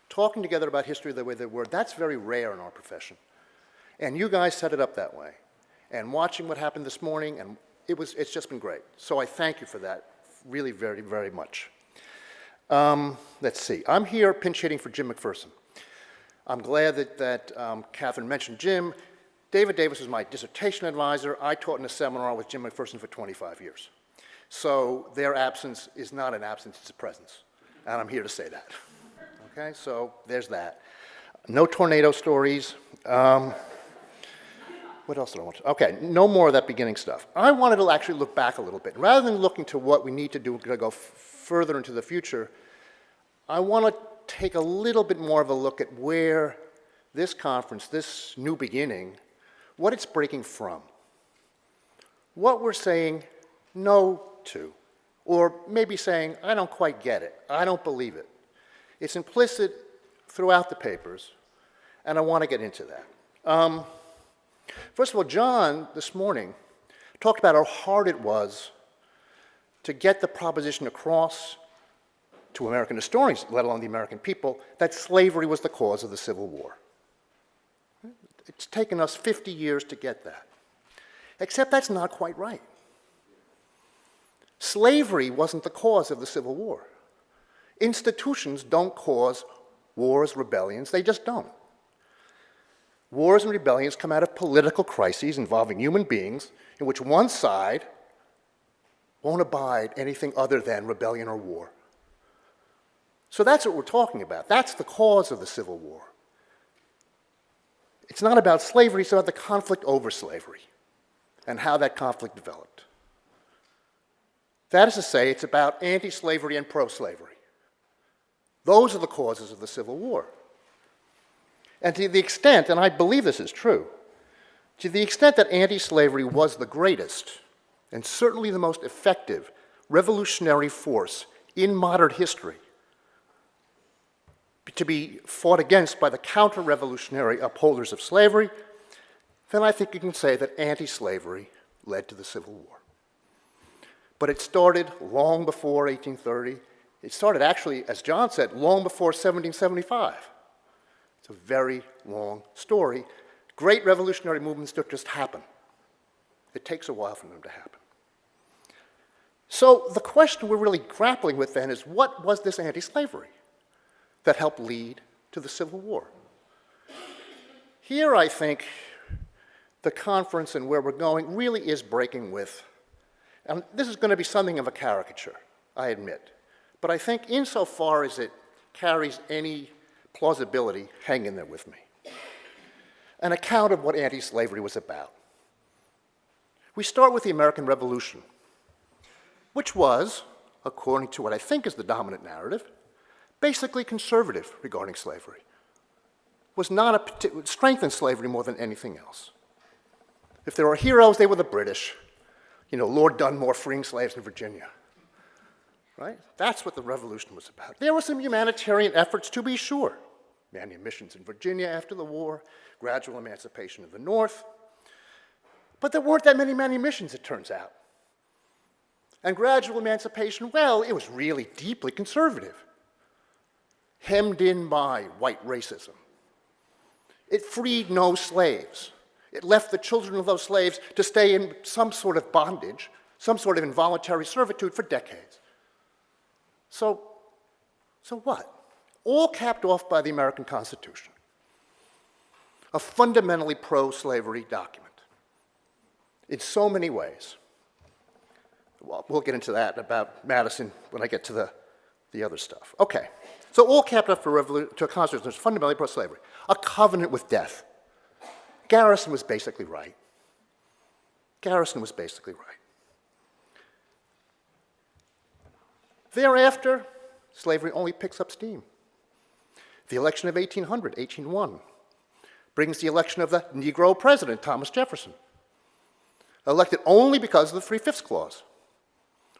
talking together about history the way they were, that's very rare in our profession. And you guys set it up that way. And watching what happened this morning, and it's just been great. So I thank you for that, really very, very much. Let's see. I'm here pinch hitting for Jim McPherson. I'm glad that Catherine mentioned Jim. David Davis was my dissertation advisor. I taught in a seminar with Jim McPherson for 25 years. So their absence is not an absence, it's a presence. And I'm here to say that. Okay, so there's that. No tornado stories. What else did I want to? Okay, no more of that beginning stuff. I wanted to actually look back a little bit. Rather than looking to what we need to do to go further into the future, I want to take a little bit more of a look at where this conference, this new beginning, what it's breaking from. What we're saying no to. Or maybe saying, I don't quite get it. I don't believe it. It's implicit throughout the papers, and I want to get into that. First of all, John, this morning, talked about how hard it was to get the proposition across to American historians, let alone the American people, that slavery was the cause of the Civil War. It's taken us 50 years to get that. Except that's not quite right. Slavery wasn't the cause of the Civil War. Institutions don't cause wars, rebellions, they just don't. Wars and rebellions come out of political crises involving human beings in which one side won't abide anything other than rebellion or war. So that's what we're talking about. That's the cause of the Civil War. It's not about slavery, it's about the conflict over slavery and how that conflict developed. That is to say, it's about anti-slavery and pro-slavery. Those are the causes of the Civil War. And to the extent, and I believe this is true, to the extent that anti-slavery was the greatest and certainly the most effective revolutionary force in modern history, to be fought against by the counter-revolutionary upholders of slavery, then I think you can say that anti-slavery led to the Civil War. But it started long before 1830. It started actually, as John said, long before 1775. It's a very long story. Great revolutionary movements don't just happen. It takes a while for them to happen. So the question we're really grappling with then is, what was this anti-slavery that helped lead to the Civil War? Here, I think, the conference and where we're going really is breaking with, and this is going to be something of a caricature, I admit, but I think insofar as it carries any plausibility, hang in there with me. An account of what anti-slavery was about. We start with the American Revolution, which was, according to what I think is the dominant narrative, basically conservative regarding slavery. Was not strengthened slavery more than anything else. If there were heroes, they were the British. You know, Lord Dunmore freeing slaves in Virginia. Right? That's what the revolution was about. There were some humanitarian efforts, to be sure. Manumissions in Virginia after the war, gradual emancipation of the North. But there weren't that many manumissions, it turns out. And gradual emancipation, well, it was really deeply conservative. Hemmed in by white racism. It freed no slaves. It left the children of those slaves to stay in some sort of bondage, some sort of involuntary servitude for decades. So what? All capped off by the American Constitution. A fundamentally pro-slavery document in so many ways. Well, we'll get into that about Madison when I get to the the other stuff. Okay, so all capped up to a constitution that's fundamentally pro-slavery. A covenant with death. Garrison was basically right. Garrison was basically right. Thereafter, slavery only picks up steam. The election of 1801, brings the election of the Negro president, Thomas Jefferson, elected only because of the 3/5 clause,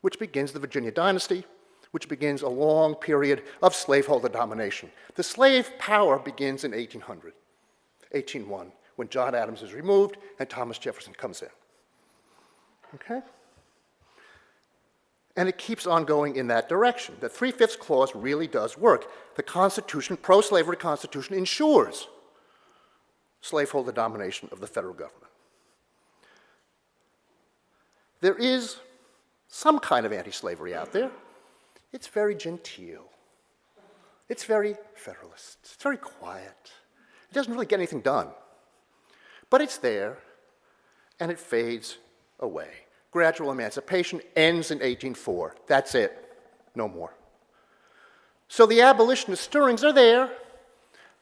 which begins the Virginia dynasty, which begins a long period of slaveholder domination. The slave power begins in 1801, when John Adams is removed and Thomas Jefferson comes in. Okay? And it keeps on going in that direction. The 3/5 clause really does work. The Constitution, pro-slavery Constitution, ensures slaveholder domination of the federal government. There is some kind of anti-slavery out there. It's very genteel. It's very federalist. It's very quiet. It doesn't really get anything done. But it's there, and it fades away. Gradual emancipation ends in 1804. That's it. No more. So the abolitionist stirrings are there.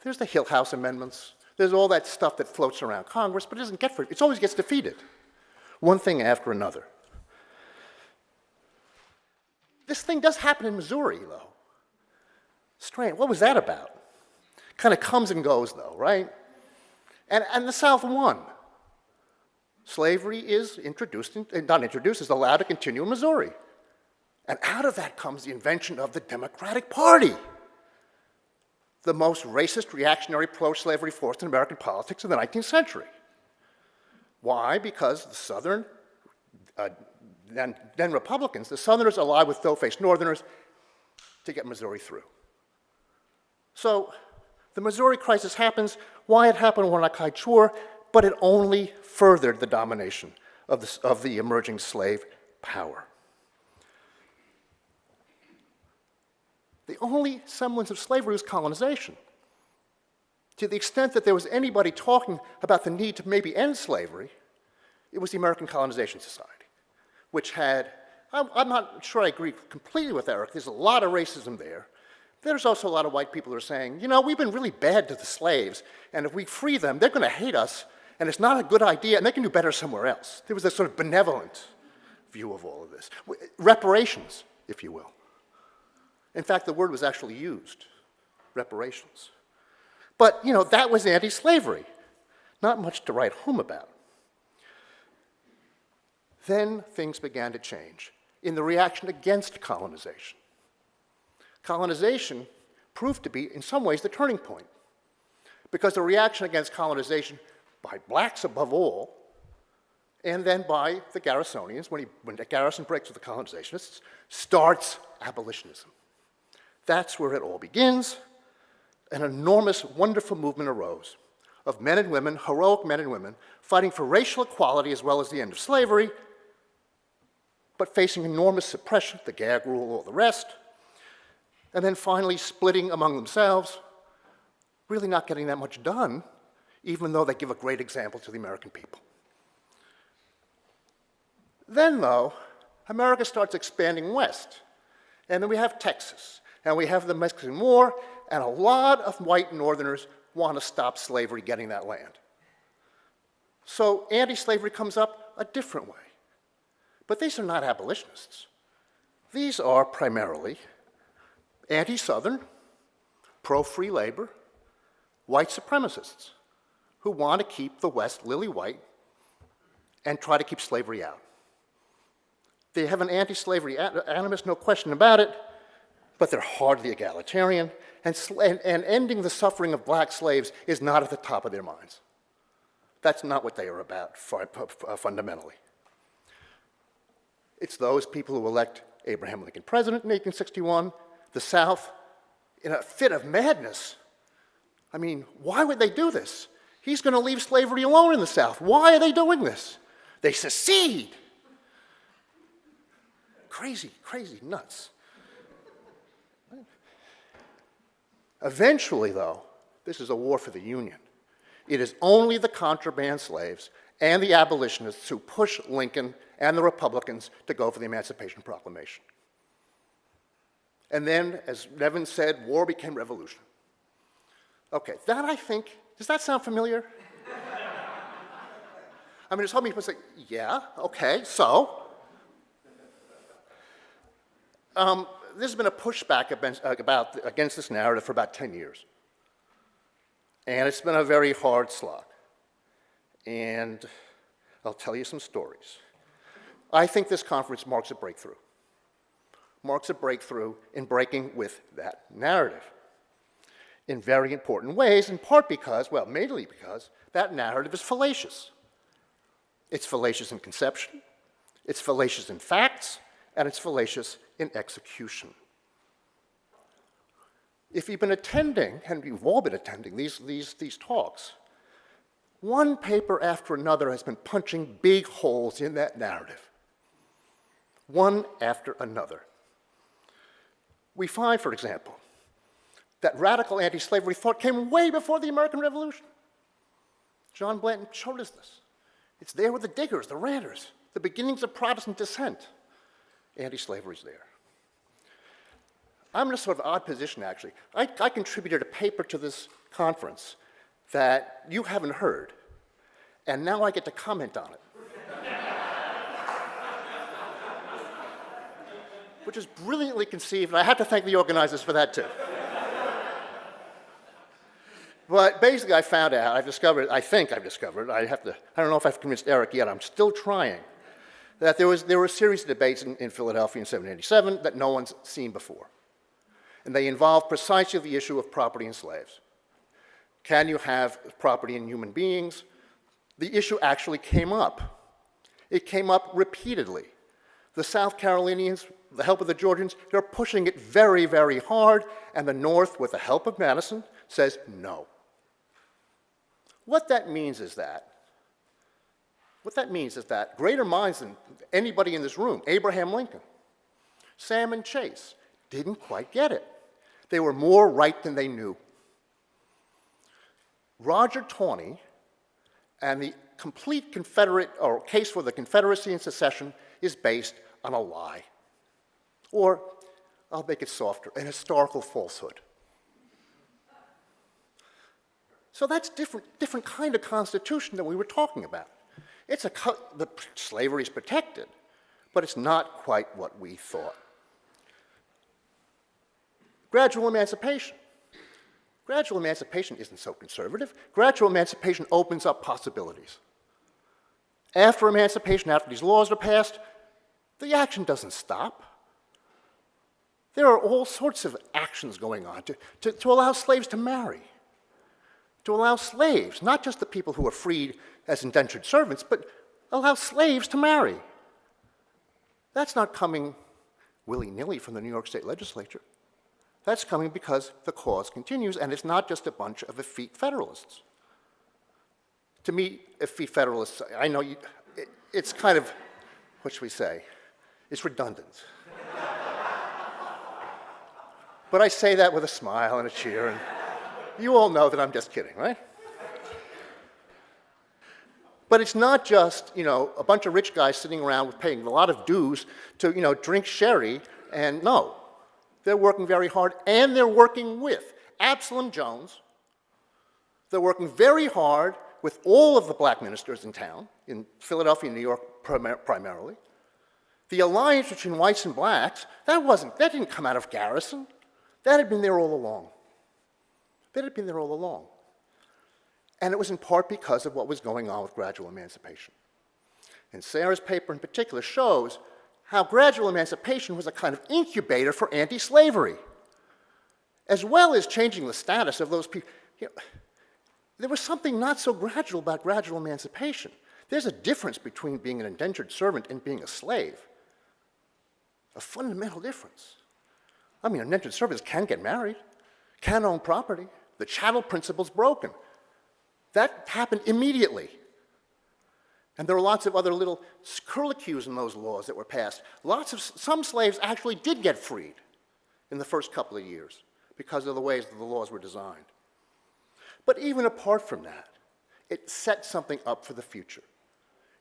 There's the Hillhouse Amendments. There's all that stuff that floats around Congress, but it doesn't get it always gets defeated. One thing after another. This thing does happen in Missouri, though. Strange. What was that about? Kind of comes and goes, though, right? And the South won. Slavery is is allowed to continue in Missouri. And out of that comes the invention of the Democratic Party, the most racist, reactionary, pro-slavery force in American politics in the 19th century. Why? Because the Southern, then Republicans, the Southerners allied with dough-faced Northerners to get Missouri through. So the Missouri crisis happens. Why it happened, we're not quite sure, but it only furthered the domination of the emerging slave power. The only semblance of slavery was colonization. To the extent that there was anybody talking about the need to maybe end slavery, it was the American Colonization Society, which had, I'm not sure I agree completely with Eric, there's a lot of racism there. There's also a lot of white people who are saying, you know, we've been really bad to the slaves, and if we free them, they're going to hate us, and it's not a good idea, and they can do better somewhere else. There was a sort of benevolent view of all of this. Reparations, if you will. In fact, the word was actually used, reparations. But, you know, that was anti-slavery. Not much to write home about. Then things began to change in the reaction against colonization. Colonization proved to be, in some ways, the turning point. Because the reaction against colonization by blacks above all, and then by the Garrisonians, when Garrison breaks with the colonizationists, starts abolitionism. That's where it all begins. An enormous, wonderful movement arose of men and women, heroic men and women, fighting for racial equality as well as the end of slavery, but facing enormous suppression, the gag rule, all the rest, and then finally splitting among themselves, really not getting that much done, even though they give a great example to the American people. Then, though, America starts expanding west, and then we have Texas, and we have the Mexican War, and a lot of white Northerners want to stop slavery getting that land. So anti-slavery comes up a different way. But these are not abolitionists. These are primarily anti-Southern, pro-free labor, white supremacists who want to keep the West lily white and try to keep slavery out. They have an anti-slavery animus, no question about it, but they're hardly egalitarian, and ending the suffering of black slaves is not at the top of their minds. That's not what they are about fundamentally. It's those people who elect Abraham Lincoln president in 1861, the South, in a fit of madness. I mean, why would they do this? He's going to leave slavery alone in the South. Why are they doing this? They secede. Crazy, crazy, nuts. Eventually, though, this is a war for the Union. It is only the contraband slaves and the abolitionists who push Lincoln and the Republicans to go for the Emancipation Proclamation. And then, as Nevin said, war became revolution. Okay, that I think, does that sound familiar? I mean, there's so many people say, yeah, okay, so. There's been a pushback against this narrative for about 10 years. And it's been a very hard slog. And I'll tell you some stories. I think this conference marks a breakthrough. Marks a breakthrough in breaking with that narrative in very important ways, in part because, well, mainly because, that narrative is fallacious. It's fallacious in conception, it's fallacious in facts, and it's fallacious in execution. If you've been attending, and you've all been attending these talks, one paper after another has been punching big holes in that narrative. One after another. We find, for example, that radical anti-slavery thought came way before the American Revolution. John Blanton showed us this. It's there with the Diggers, the Ranters, the beginnings of Protestant dissent. Anti-slavery's there. I'm in a sort of odd position, actually. I contributed a paper to this conference that you haven't heard, and now I get to comment on it. Which is brilliantly conceived, and I have to thank the organizers for that, too. But basically, I found out, I think I've discovered, I don't know if I've convinced Eric yet, I'm still trying, that there were a series of debates in Philadelphia in 1787 that no one's seen before. And they involved precisely the issue of property in slaves. Can you have property in human beings? The issue actually came up. It came up repeatedly. The South Carolinians, with the help of the Georgians, they're pushing it very, very hard, and the North, with the help of Madison, says no. What that means is that greater minds than anybody in this room, Abraham Lincoln, Salmon Chase, didn't quite get it. They were more right than they knew. Roger Taney and the complete Confederate, or case for the Confederacy and secession, is based on a lie. Or, I'll make it softer, an historical falsehood. So that's different kind of constitution than we were talking about. The slavery is protected, but it's not quite what we thought. Gradual emancipation. Gradual emancipation isn't so conservative. Gradual emancipation opens up possibilities. After emancipation, after these laws are passed, the action doesn't stop. There are all sorts of actions going on to allow slaves to marry, to allow slaves, not just the people who are freed as indentured servants, but allow slaves to marry. That's not coming willy-nilly from the New York State Legislature. That's coming because the cause continues, and it's not just a bunch of effete Federalists. To me, effete Federalists, I know it's kind of, what should we say? It's redundant. But I say that with a smile and a cheer, and you all know that I'm just kidding, right? But it's not just, a bunch of rich guys sitting around with paying a lot of dues to, drink sherry, and no. They're working very hard, and they're working with Absalom Jones. They're working very hard with all of the black ministers in town, in Philadelphia and New York primarily. The alliance between whites and blacks, that didn't come out of Garrison. That had been there all along. And it was in part because of what was going on with gradual emancipation. And Sarah's paper in particular shows how gradual emancipation was a kind of incubator for anti-slavery, as well as changing the status of those people. There was something not so gradual about gradual emancipation. There's a difference between being an indentured servant and being a slave, a fundamental difference. Indentured servants can get married, can own property. The chattel principle's broken. That happened immediately. And there are lots of other little curlicues in those laws that were passed. Some slaves actually did get freed in the first couple of years because of the ways that the laws were designed. But even apart from that, it set something up for the future.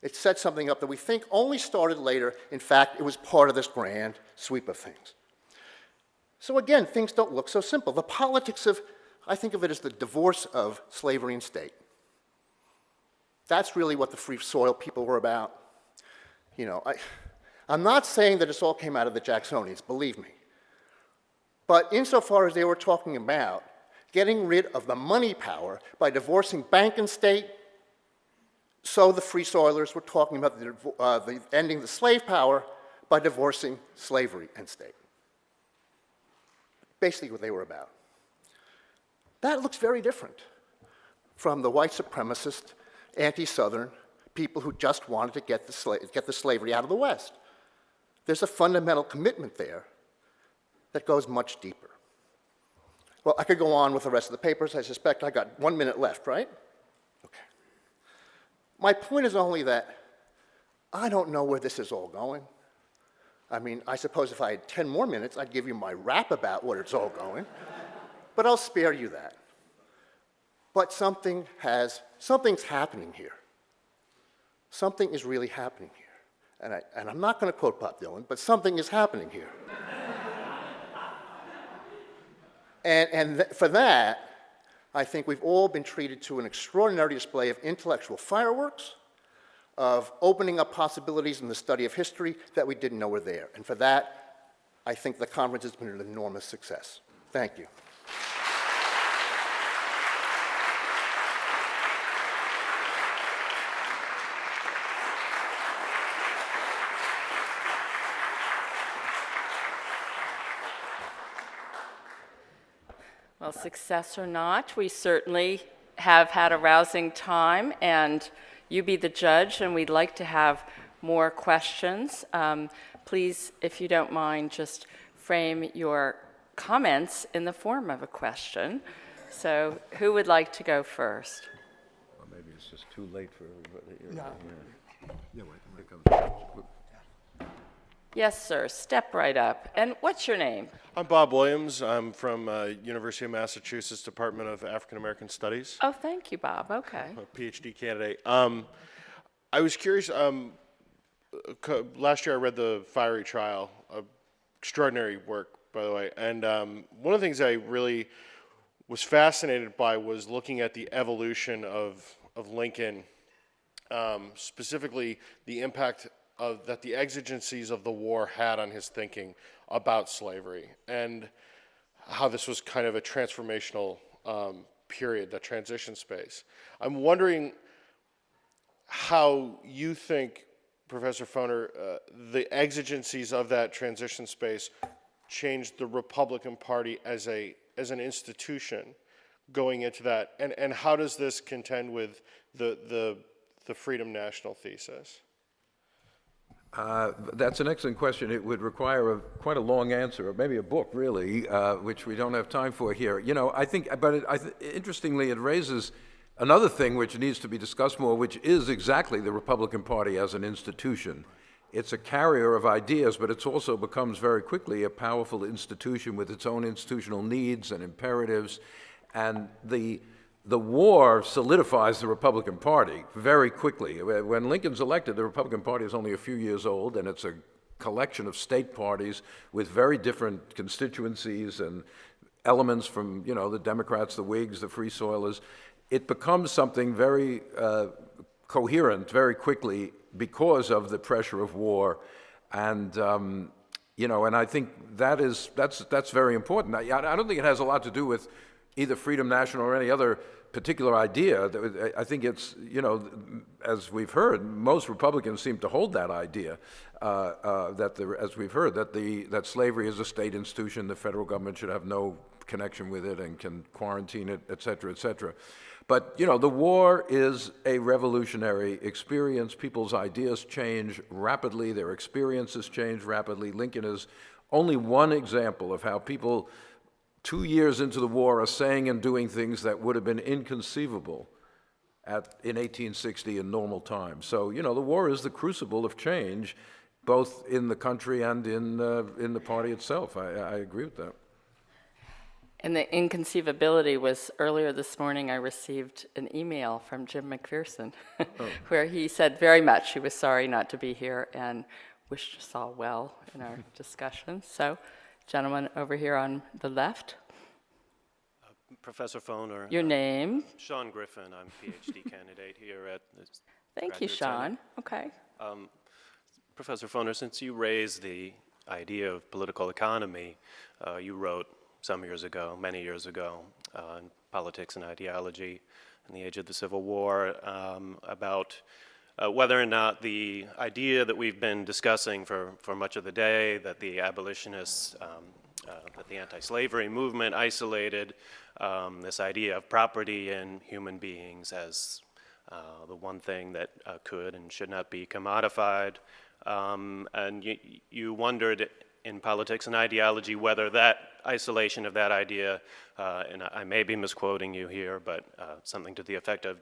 It set something up that we think only started later. In fact, it was part of this grand sweep of things. So again, things don't look so simple. The politics of, I think of it as the divorce of slavery and state. That's really what the free soil people were about. You know, I'm not saying that this all came out of the Jacksonians, believe me. But insofar as they were talking about getting rid of the money power by divorcing bank and state, so the free soilers were talking about the ending the slave power by divorcing slavery and state. Basically what they were about. That looks very different from the white supremacist, anti-Southern people who just wanted to get the slavery out of the West. There's a fundamental commitment there that goes much deeper. Well, I could go on with the rest of the papers. I suspect I got 1 minute left, right? Okay. My point is only that I don't know where this is all going. I mean, I suppose if I had 10 more minutes, I'd give you my rap about where it's all going. But I'll spare you that. But something's happening here. Something is really happening here. And I'm not going to quote Bob Dylan, but something is happening here. For that, I think we've all been treated to an extraordinary display of intellectual fireworks, of opening up possibilities in the study of history that we didn't know were there. And for that, I think the conference has been an enormous success. Thank you. Well, success or not, we certainly have had a rousing time, and you be the judge, and we'd like to have more questions. Please, if you don't mind, just frame your comments in the form of a question. So who would like to go first? Well, maybe it's just too late for everybody. Yeah. Yes, sir. Step right up. And what's your name? I'm Bob Williams. I'm from University of Massachusetts Department of African American Studies. Oh, thank you, Bob. Okay. I'm a PhD candidate. I was curious, last year I read The Fiery Trial, extraordinary work, by the way, and one of the things I really was fascinated by was looking at the evolution of Lincoln, specifically the impact that the exigencies of the war had on his thinking about slavery, and how this was kind of a transformational period, that transition space. I'm wondering how you think, Professor Foner, the exigencies of that transition space changed the Republican Party as an institution going into that, and how does this contend with the Freedom National thesis? That's an excellent question. It would require quite a long answer, or maybe a book, really, which we don't have time for here. You know, I think, but interestingly, it raises another thing which needs to be discussed more, which is exactly the Republican Party as an institution. It's a carrier of ideas, but it also becomes very quickly a powerful institution with its own institutional needs and imperatives, and the war solidifies the Republican Party very quickly. When Lincoln's elected, the Republican Party is only a few years old, and it's a collection of state parties with very different constituencies and elements from, you know, the Democrats, the Whigs, the Free Soilers. It becomes something very coherent very quickly because of the pressure of war, and you know, and I think that's very important. I don't think it has a lot to do with either Freedom National or any other particular idea. I think it's, you know, as we've heard, most Republicans seem to hold that idea, as we've heard, that slavery is a state institution, the federal government should have no connection with it and can quarantine it, et cetera, et cetera. But, you know, the war is a revolutionary experience. People's ideas change rapidly, their experiences change rapidly. Lincoln is only one example of how people 2 years into the war are saying and doing things that would have been inconceivable in 1860 in normal times. So, you know, the war is the crucible of change, both in the country and in the party itself. I agree with that. And the inconceivability was, earlier this morning I received an email from Jim McPherson where he said very much he was sorry not to be here and wished us all well in our discussion. So Gentleman over here on the left. Professor Foner. Your name? Sean Griffin. I'm a PhD candidate here at the Thank you, Graduate Center. Sean. Okay. Professor Foner, since you raised the idea of political economy, you wrote some years ago, many years ago, in Politics and Ideology in the Age of the Civil War, about whether or not the idea that we've been discussing for much of the day, that the abolitionists, that the anti-slavery movement isolated this idea of property in human beings as the one thing that could and should not be commodified. And you wondered in Politics and Ideology whether that isolation of that idea, and I may be misquoting you here, but something to the effect of,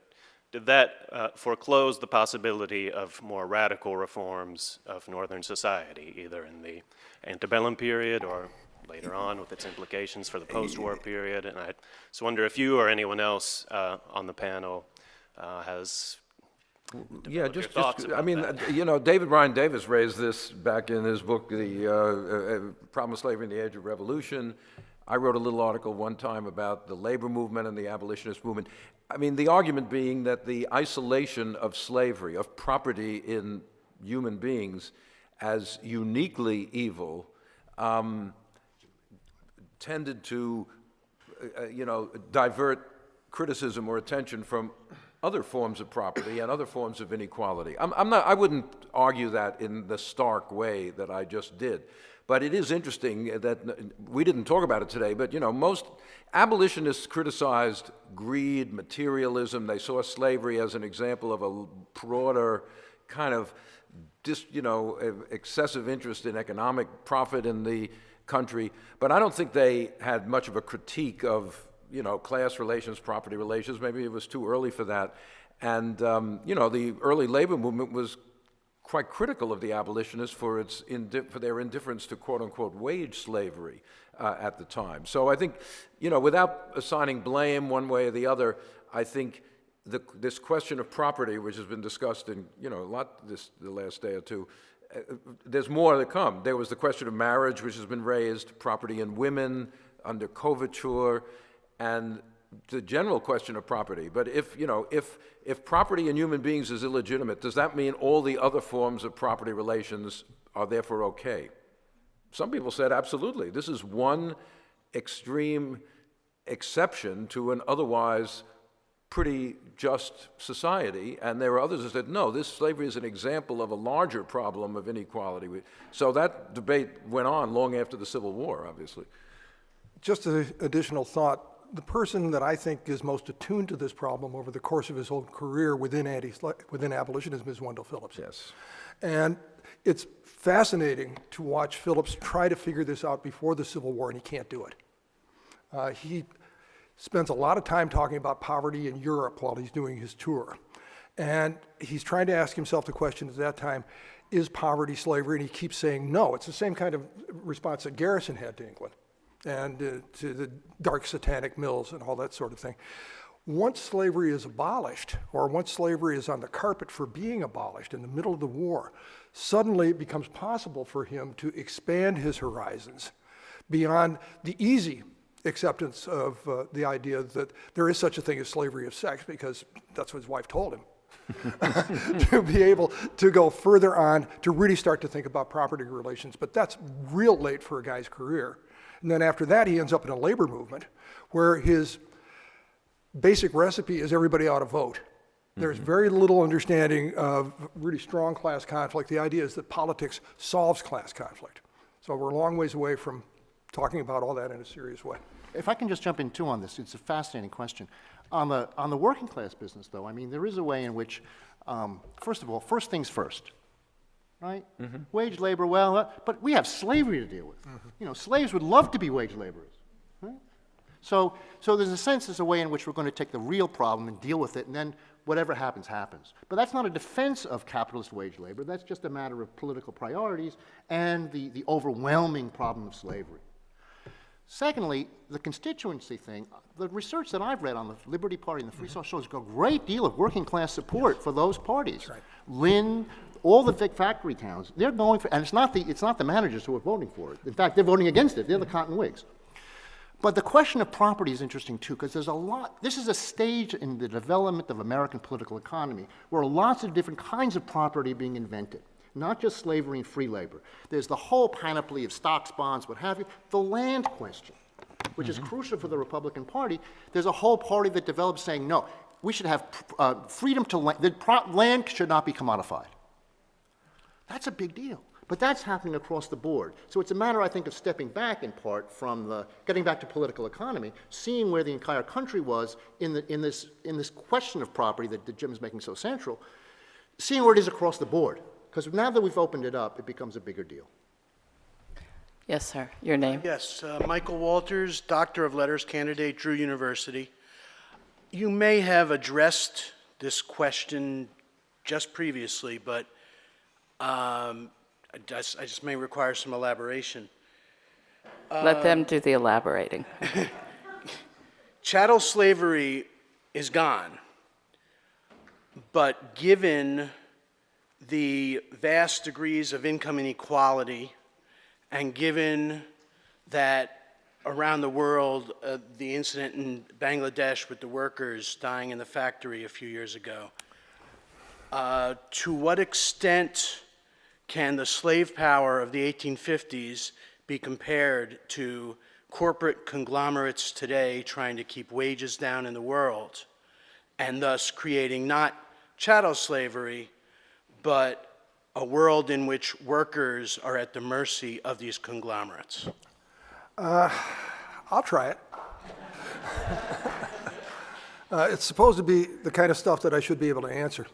did that foreclose the possibility of more radical reforms of Northern society, either in the antebellum period or later on with its implications for the post-war period? And I just wonder if you or anyone else on the panel has Yeah, your thoughts I about mean, that. you know, David Ryan Davis raised this back in his book, The Problem of Slavery in the Age of Revolution. I wrote a little article one time about the labor movement and the abolitionist movement. I mean, the argument being that the isolation of slavery, of property in human beings as uniquely evil, tended to, divert criticism or attention from other forms of property and other forms of inequality. I wouldn't argue that in the stark way that I just did. But it is interesting that we didn't talk about it today, but most abolitionists criticized greed, materialism. They saw slavery as an example of a broader kind of excessive interest in economic profit in the country. But I don't think they had much of a critique of class relations, property relations. Maybe it was too early for that. And, the early labor movement was quite critical of the abolitionists for their indifference to quote-unquote wage slavery at the time. So I think, without assigning blame one way or the other, I think this question of property, which has been discussed in, a lot the last day or two, there's more to come. There was the question of marriage, which has been raised, property in women under coverture, and the general question of property. But if property in human beings is illegitimate, does that mean all the other forms of property relations are therefore okay? Some people said absolutely. This is one extreme exception to an otherwise pretty just society, and there were others who said, no, this slavery is an example of a larger problem of inequality. So that debate went on long after the Civil War, obviously. Just an additional thought. The person that I think is most attuned to this problem over the course of his whole career within abolitionism is Wendell Phillips. Yes. And it's fascinating to watch Phillips try to figure this out before the Civil War, and he can't do it. He spends a lot of time talking about poverty in Europe while he's doing his tour. And he's trying to ask himself the question at that time, is poverty slavery? And he keeps saying no. It's the same kind of response that Garrison had to England and to the dark satanic mills and all that sort of thing. Once slavery is abolished, or once slavery is on the carpet for being abolished in the middle of the war, suddenly it becomes possible for him to expand his horizons beyond the easy acceptance of the idea that there is such a thing as slavery of sex, because that's what his wife told him. To be able to go further on, to really start to think about property relations. But that's real late for a guy's career. And then after that, he ends up in a labor movement where his basic recipe is everybody ought to vote. There's very little understanding of really strong class conflict. The idea is that politics solves class conflict. So we're a long ways away from talking about all that in a serious way. If I can just jump in too on this, it's a fascinating question. On the working class business, though, I mean, there is a way in which, first of all, first things first, right? Wage labor, well, but we have slavery to deal with. Slaves would love to be wage laborers, right? So there's a sense, there's a way in which we're going to take the real problem and deal with it, and then whatever happens, happens. But that's not a defense of capitalist wage labor. That's just a matter of political priorities and the overwhelming problem of slavery. Secondly, the constituency thing, the research that I've read on the Liberty Party and the Free Soil shows a great deal of working class support for those parties. Right. Lynn, all the big factory towns, they're going for, and it's not the managers who are voting for it. In fact, they're voting against it. They're the cotton wigs. But the question of property is interesting too, because there's a lot, this is a stage in the development of American political economy where lots of different kinds of property are being invented, not just slavery and free labor. There's the whole panoply of stocks, bonds, what have you, the land question, which is crucial for the Republican Party. There's a whole party that developed saying, no, we should have freedom to land, land should not be commodified. That's a big deal. But that's happening across the board. So it's a matter, I think, of stepping back in part from getting back to political economy, seeing where the entire country was in this question of property that Jim is making so central, seeing where it is across the board. Because now that we've opened it up, it becomes a bigger deal. Yes, sir. Your name? Yes, Michael Walters, Doctor of Letters candidate, Drew University. You may have addressed this question just previously, but I just may require some elaboration. Let them do the elaborating. Chattel slavery is gone, but given the vast degrees of income inequality and given that around the world, the incident in Bangladesh with the workers dying in the factory a few years ago, to what extent can the slave power of the 1850s be compared to corporate conglomerates today trying to keep wages down in the world and thus creating not chattel slavery, but a world in which workers are at the mercy of these conglomerates? I'll try it. It's supposed to be the kind of stuff that I should be able to answer.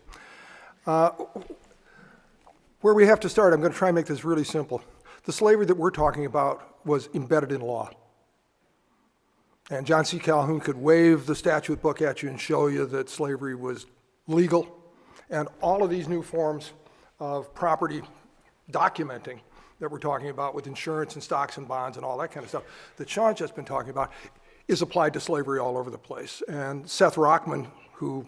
Where we have to start, I'm going to try and make this really simple. The slavery that we're talking about was embedded in law. And John C. Calhoun could wave the statute book at you and show you that slavery was legal. And all of these new forms of property documenting that we're talking about with insurance and stocks and bonds and all that kind of stuff that Sean's just been talking about is applied to slavery all over the place. And Seth Rockman, who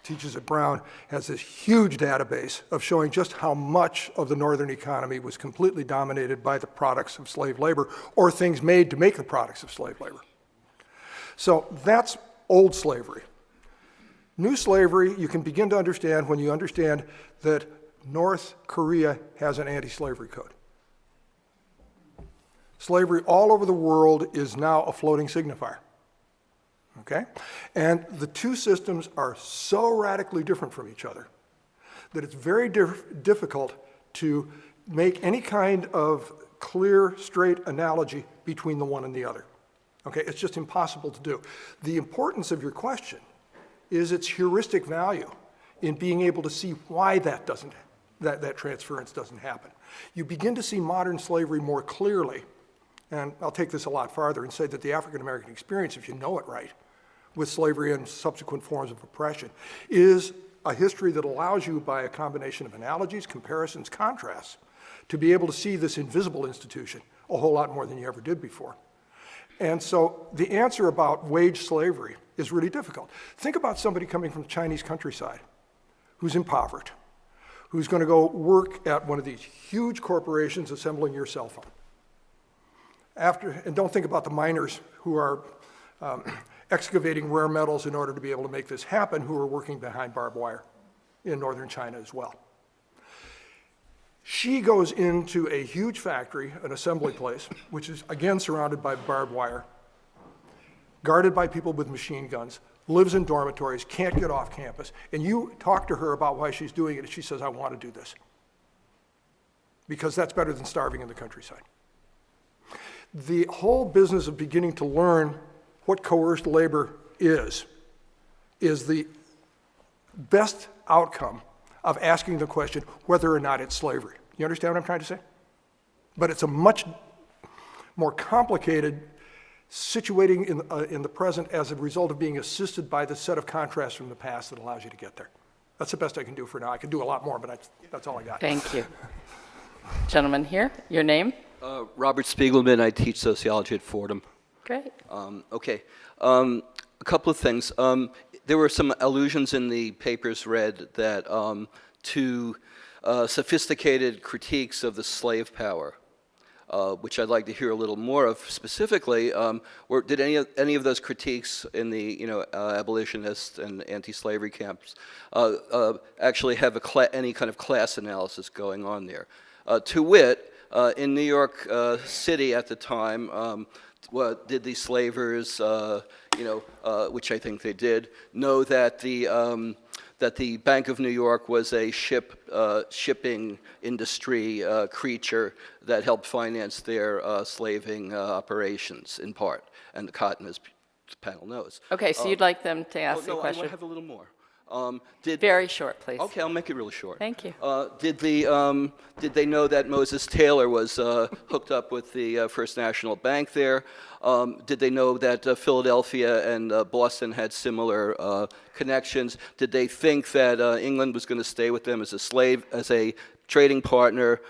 teaches at Brown, has this huge database of showing just how much of the northern economy was completely dominated by the products of slave labor or things made to make the products of slave labor. So that's old slavery. New slavery, you can begin to understand when you understand that North Korea has an anti-slavery code. Slavery all over the world is now a floating signifier. Okay? And the two systems are so radically different from each other that it's very difficult to make any kind of clear, straight analogy between the one and the other. Okay? It's just impossible to do. The importance of your question is its heuristic value in being able to see why that transference doesn't happen. You begin to see modern slavery more clearly, and I'll take this a lot farther and say that the African American experience, if you know it right, with slavery and subsequent forms of oppression, is a history that allows you, by a combination of analogies, comparisons, contrasts, to be able to see this invisible institution a whole lot more than you ever did before. And so the answer about wage slavery is really difficult. Think about somebody coming from the Chinese countryside who's impoverished, who's going to go work at one of these huge corporations assembling your cell phone. And don't think about the miners who are excavating rare metals in order to be able to make this happen, who are working behind barbed wire in northern China as well. She goes into a huge factory, an assembly place, which is again surrounded by barbed wire, guarded by people with machine guns, lives in dormitories, can't get off campus, and you talk to her about why she's doing it, and she says, I want to do this, because that's better than starving in the countryside. The whole business of beginning to learn what coerced labor is the best outcome of asking the question whether or not it's slavery. You understand what I'm trying to say? But it's a much more complicated situating in the present as a result of being assisted by the set of contrasts from the past that allows you to get there. That's the best I can do for now. I can do a lot more, but that's all I got. Thank you. Gentleman here, your name? Robert Spiegelman. I teach sociology at Fordham. Great. Okay. A couple of things. There were some allusions in the papers read that to sophisticated critiques of the slave power, which I'd like to hear a little more of specifically. Did any of those critiques in the abolitionist and anti-slavery camps actually have any kind of class analysis going on there? To wit, in New York City at the time, did the slavers, which I think they did, know that the Bank of New York was a shipping industry creature that helped finance their slaving operations in part, and the cotton, as the panel knows. Okay, so you'd like them to ask the I question? want to have a little more. Very short, please. Okay, I'll make it really short. Thank you. Did they know that Moses Taylor was hooked up with the First National Bank there? Did they know that Philadelphia and Boston had similar connections? Did they think that England was going to stay with them as a trading partner?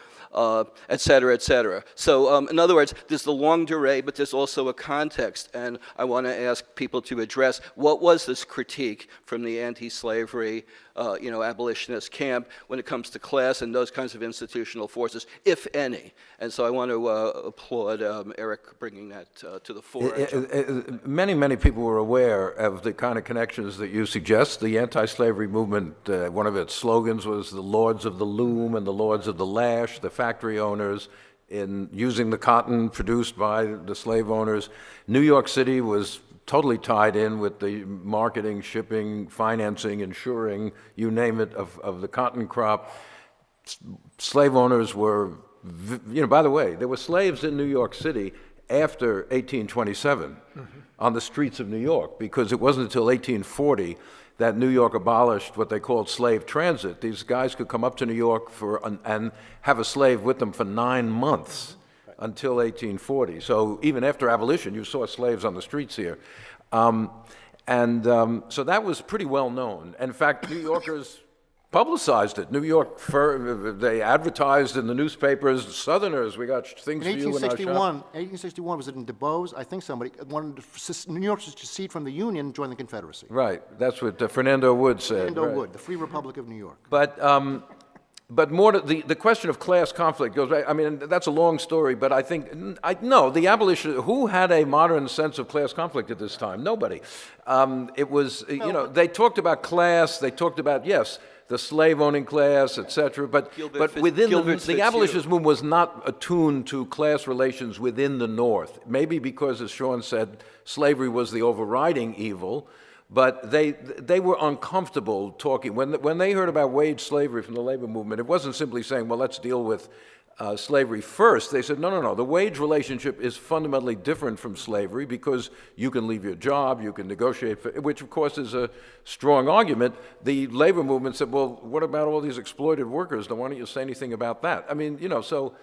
Et cetera, et cetera. So in other words, there's the longue durée, but there's also a context, and I want to ask people to address what was this critique from the anti-slavery, abolitionist camp when it comes to class and those kinds of institutional forces, if any. And so I want to applaud Eric bringing that to the fore. Many people were aware of the kind of connections that you suggest. The anti-slavery movement, one of its slogans was the lords of the loom and the lords of the lash, the factory owners in using the cotton produced by the slave owners. New York City was totally tied in with the marketing, shipping, financing, insuring, you name it, of the cotton crop. Slave owners were, by the way, there were slaves in New York City after 1827 on the streets of New York, because it wasn't until 1840 that New York abolished what they called slave transit. These guys could come up to New York and have a slave with them for 9 months until 1840. So even after abolition, you saw slaves on the streets here. So that was pretty well known. In fact, New Yorkers publicized it. New York, they advertised in the newspapers, Southerners, we got things for you in our shop. 1861, was it in DuBose? I think somebody wanted New Yorkers to secede from the Union and join the Confederacy. Right, that's what Fernando Wood said. Fernando right. Wood, the Free Republic of New York. But more to the question of class conflict goes back. I mean, that's a long story, but I think, no, the abolition, who had a modern sense of class conflict at this time? Nobody. It was, they talked about class, they talked about, yes, the slave-owning class, et cetera, but within the abolitionist movement was not attuned to class relations within the North. Maybe because, as Sean said, slavery was the overriding evil, but they were uncomfortable talking. When they heard about wage slavery from the labor movement, it wasn't simply saying, well, let's deal with slavery first. They said, no, the wage relationship is fundamentally different from slavery because you can leave your job, you can negotiate, which of course is a strong argument. The labor movement said, well, what about all these exploited workers? Why don't you say anything about that? I mean, so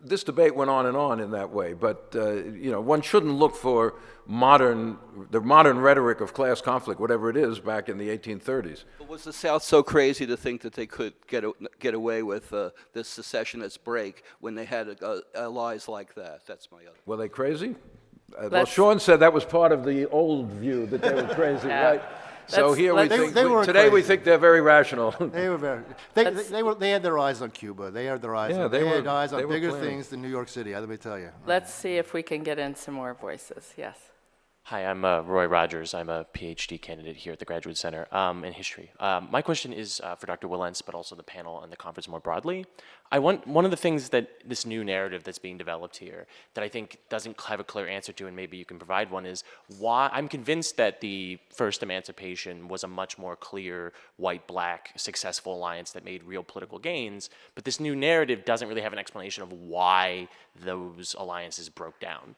this debate went on in that way, but one shouldn't look for the modern rhetoric of class conflict, whatever it is, back in the 1830s. But was the South so crazy to think that they could get away with this secessionist break when they had allies like that? That's my other. Were they crazy? Well, Sean said that was part of the old view, that they were crazy, right? So here we think, today we think they're very rational. They were very, they had their eyes on Cuba. They had their eyes on, they had eyes on bigger things than New York City, let me tell you. Let's see if we can get in some more voices. Yes. Hi, I'm Roy Rogers. I'm a PhD candidate here at the Graduate Center in history. My question is for Dr. Wilentz, but also the panel and the conference more broadly. One of the things that this new narrative that's being developed here that I think doesn't have a clear answer to, and maybe you can provide one, is why I'm convinced that the first emancipation was a much more clear white-black successful alliance that made real political gains, but this new narrative doesn't really have an explanation of why those alliances broke down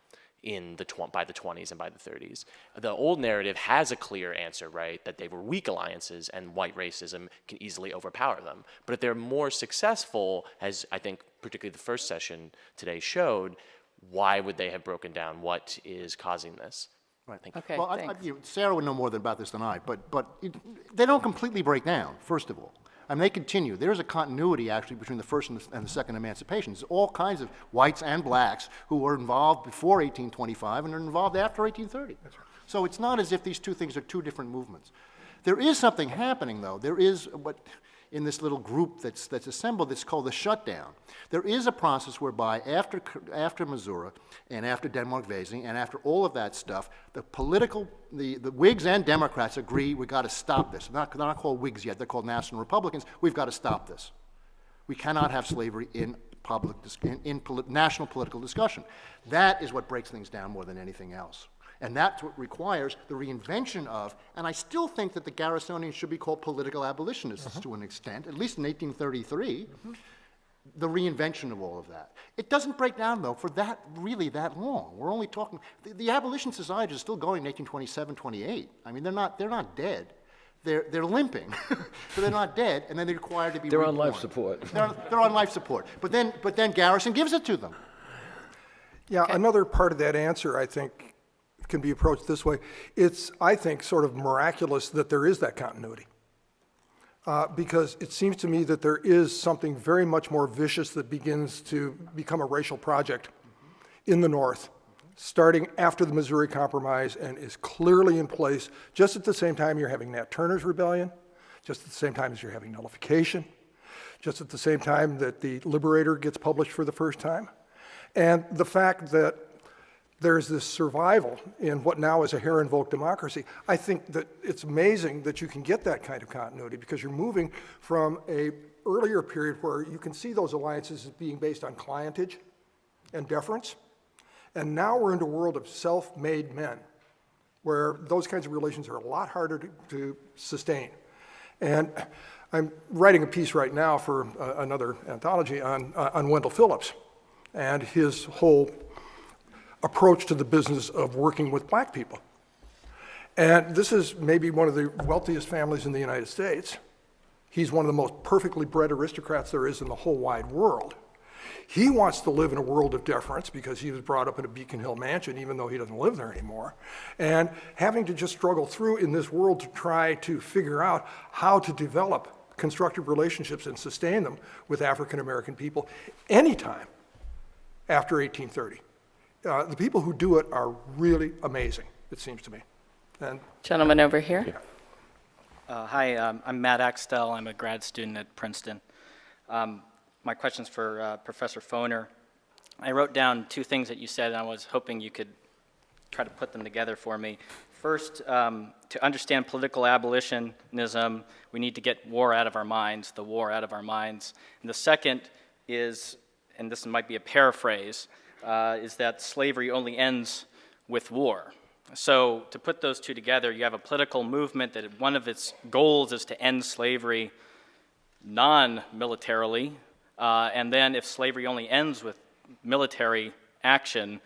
by the 20s and by the 30s. The old narrative has a clear answer, right, that they were weak alliances and white racism can easily overpower them. But if they're more successful, as I think particularly the first session today showed, why would they have broken down? What is causing this? Right. Thank you. Okay, well, thanks. Sarah would know more about this than I, but they don't completely break down, first of all. I mean, they continue. There's a continuity, actually, between the first and the second emancipations. All kinds of whites and blacks who were involved before 1825 and are involved after 1830. Right. So it's not as if these two things are two different movements. There is something happening, though. There is what, in this little group that's assembled that's called the shutdown. There is a process whereby after Missouri and after Denmark-Vesing and after all of that stuff, the Whigs and Democrats agree we got to stop this. They're not called Whigs yet, they're called National Republicans. We've got to stop this. We cannot have slavery in national political discussion. That is what breaks things down more than anything else. And that's what requires the reinvention of, and I still think that the Garrisonians should be called political abolitionists to an extent, at least in 1833, the reinvention of all of that. It doesn't break down, though, for really that long. We're only talking, the abolition society is still going in 1827, 28. I mean, they're not dead. They're limping, so they're not dead, and then they're required to be They're on reborn. life support. They're on life support. But then Garrison gives it to them. Yeah, another part of that answer, I think, can be approached this way. It's, I think, sort of miraculous that there is that continuity. Because it seems to me that there is something very much more vicious that begins to become a racial project in the North, starting after the Missouri Compromise, and is clearly in place just at the same time you're having Nat Turner's Rebellion, just at the same time as you're having nullification, just at the same time that the Liberator gets published for the first time. And the fact that there's this survival in what now is a hair-invoked democracy, I think that it's amazing that you can get that kind of continuity because you're moving from a earlier period where you can see those alliances as being based on clientage and deference. And now we're into a world of self-made men where those kinds of relations are a lot harder to sustain. And I'm writing a piece right now for another anthology on Wendell Phillips and his whole approach to the business of working with black people. And this is maybe one of the wealthiest families in the United States. He's one of the most perfectly bred aristocrats there is in the whole wide world. He wants to live in a world of deference because he was brought up in a Beacon Hill mansion, even though he doesn't live there anymore. And having to just struggle through in this world to try to figure out how to develop constructive relationships and sustain them with African American people anytime after 1830. The people who do it are really amazing, it seems to me. And Gentleman over here. Hi, I'm Matt Axtell. I'm a grad student at Princeton. My question's for Professor Foner. I wrote down two things that you said, and I was hoping you could try to put them together for me. First, to understand political abolitionism, we need to get war out of our minds, the war out of our minds. And the second is, and this might be a paraphrase, is that slavery only ends with war. So to put those two together, you have a political movement that one of its goals is to end slavery non-militarily, and then if slavery only ends with military action,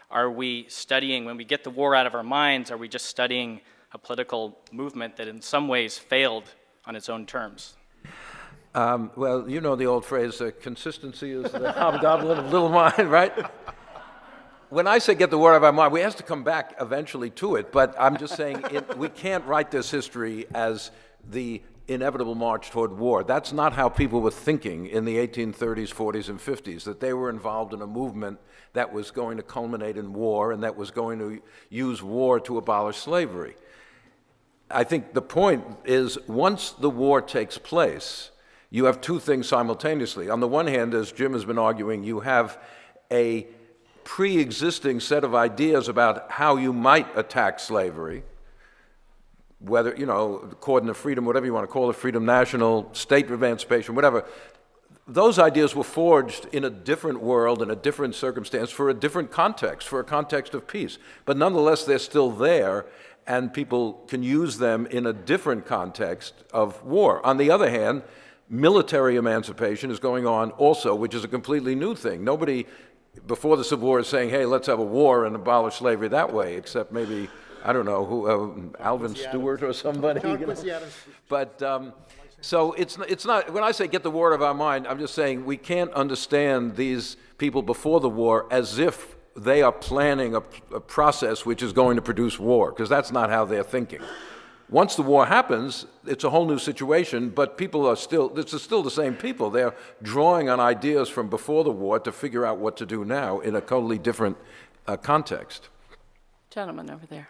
are we studying, when we get the war out of our minds, are we just studying a political movement that in some ways failed on its own terms? Well, you know the old phrase, consistency is the hobgoblin of little mind, right? When I say get the war out of our mind, we have to come back eventually to it, but I'm just saying we can't write this history as the inevitable march toward war. That's not how people were thinking in the 1830s, 40s, and 50s, that they were involved in a movement that was going to culminate in war and that was going to use war to abolish slavery. I think the point is once the war takes place, you have two things simultaneously. On the one hand, as Jim has been arguing, you have a pre-existing set of ideas about how you might attack slavery, whether, you know, the cordon of freedom, whatever you want to call it, freedom national, state emancipation, whatever. Those ideas were forged in a different world, in a different circumstance, for a different context, for a context of peace. But nonetheless, they're still there, and people can use them in a different context of war. On the other hand, military emancipation is going on also, which is a completely new thing. Nobody before the Civil War is saying, hey, let's have a war and abolish slavery that way, except maybe, I don't know, who, Alvin Stewart or somebody. You know? But so it's not, when I say get the war out of our mind, I'm just saying we can't understand these people before the war as if they are planning a process which is going to produce war, because that's not how they're thinking. Once the war happens, it's a whole new situation, but people are still, it's still the same people. They're drawing on ideas from before the war to figure out what to do now in a totally different context. Gentleman over there.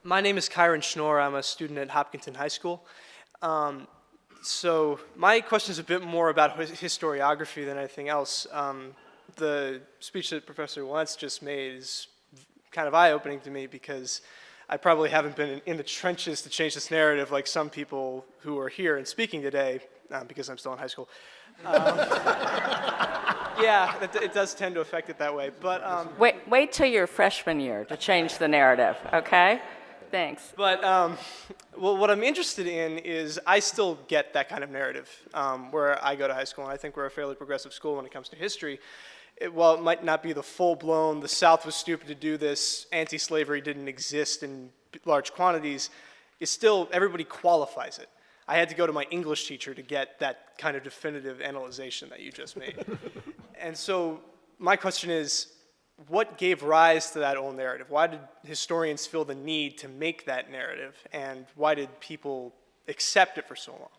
My name is Kyron Schnorr. I'm a student at Hopkinton High School. So my question is a bit more about historiography than anything else. The speech that Professor Wilentz just made is kind of eye-opening to me because I probably haven't been in the trenches to change this narrative like some people who are here and speaking today, because I'm still in high school. Yeah, it does tend to affect it that way. But Wait till your freshman year to change the narrative, okay? Thanks. But well, what I'm interested in is I still get that kind of narrative where I go to high school, and I think we're a fairly progressive school when it comes to history. While it might not be the full-blown, the South was stupid to do this, anti-slavery didn't exist in large quantities, it's still, everybody qualifies it. I had to go to my English teacher to get that kind of definitive analyzation that you just made. And so my question is, what gave rise to that old narrative? Why did historians feel the need to make that narrative? And why did people accept it for so long?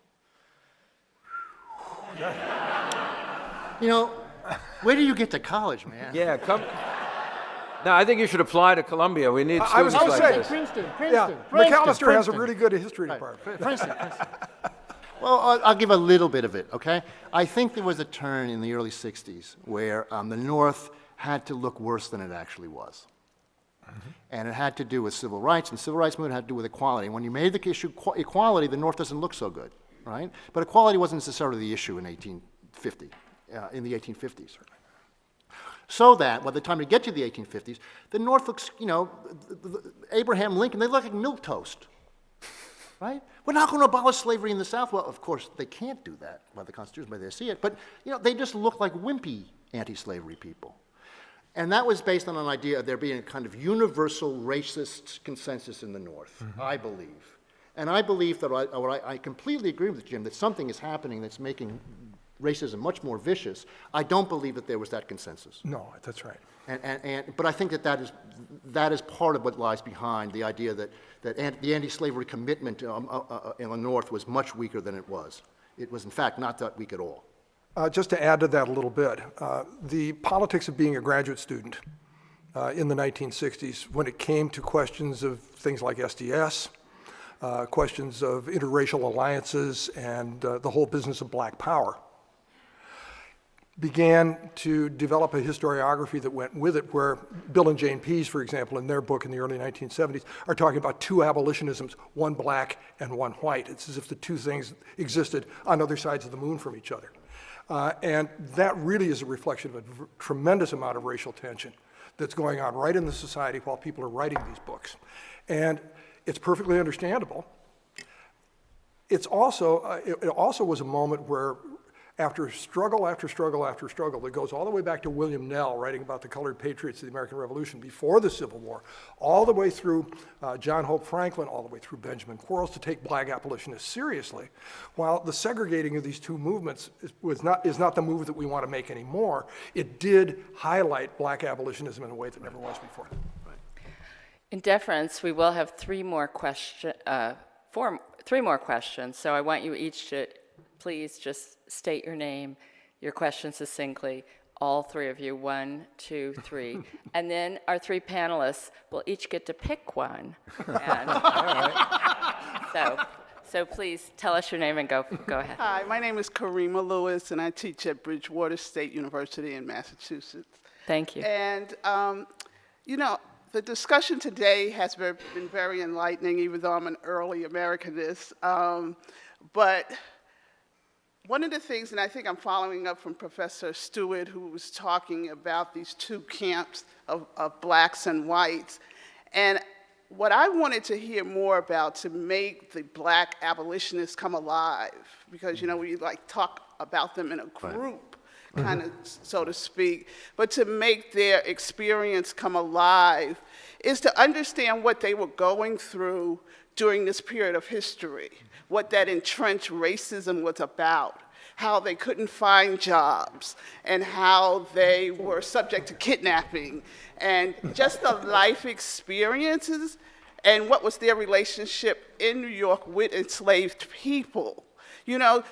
You know, where do you get to college, man? Yeah, come. No, I think you should apply to Columbia. We need I was students going like to say, this. Princeton. Yeah, Macalester has a really good history department. Princeton. Well, I'll give a little bit of it, okay? I think there was a turn in the early 60s where the North had to look worse than it actually was. And it had to do with civil rights, and the civil rights movement had to do with equality. When you made the issue equality, the North doesn't look so good, right? But equality wasn't necessarily the issue in 1850, in the 1850s. So that, by the time we get to the 1850s, the North looks, you know, Abraham Lincoln, they look like milquetoast, right? We're not going to abolish slavery in the South. Well, of course, they can't do that by the Constitution, by they see it. But, you know, they just look like wimpy anti-slavery people. And that was based on an idea of there being a kind of universal racist consensus in the North, I believe. And I believe that I completely agree with Jim that something is happening that's making racism much more vicious. I don't believe that there was that consensus. No, that's right. But I think that is part of what lies behind the idea that the anti-slavery commitment in the North was much weaker than it was. It was, in fact, not that weak at all. Just to add to that a little bit, the politics of being a graduate student in the 1960s, when it came to questions of things like SDS, questions of interracial alliances, and the whole business of black power, began to develop a historiography that went with it, where Bill and Jane Pease, for example, in their book in the early 1970s, are talking about two abolitionisms, one black and one white. It's as if the two things existed on other sides of the moon from each other. And that really is a reflection of a tremendous amount of racial tension that's going on right in the society while people are writing these books. And it's perfectly understandable. It's also, it also was a moment where after struggle after struggle after struggle that goes all the way back to William Nell writing about the colored patriots of the American Revolution before the Civil War, all the way through John Hope Franklin, all the way through Benjamin Quarles to take black abolitionists seriously, while the segregating of these two movements is not the move that we want to make anymore, it did highlight black abolitionism in a way that never was before. In deference, we will have three more questions, so I want you each to please just state your name, your question succinctly, all three of you, 1, 2, 3. And then our three panelists will each get to pick one. And so please tell us your name and go ahead. Hi, my name is Karima Lewis, and I teach at Bridgewater State University in Massachusetts. Thank you. And, you know, the discussion today has been very enlightening, even though I'm an early Americanist. But one of the things, and I think I'm following up from Professor Stewart, who was talking about these two camps of blacks and whites, and what I wanted to hear more about to make the black abolitionists come alive, because, you know, we like talk about them in a group, kind of, so to speak, but to make their experience come alive is to understand what they were going through during this period of history, what that entrenched racism was about, how they couldn't find jobs, and how they were subject to kidnapping, and just the life experiences, and what was their relationship in New York with enslaved people. You know,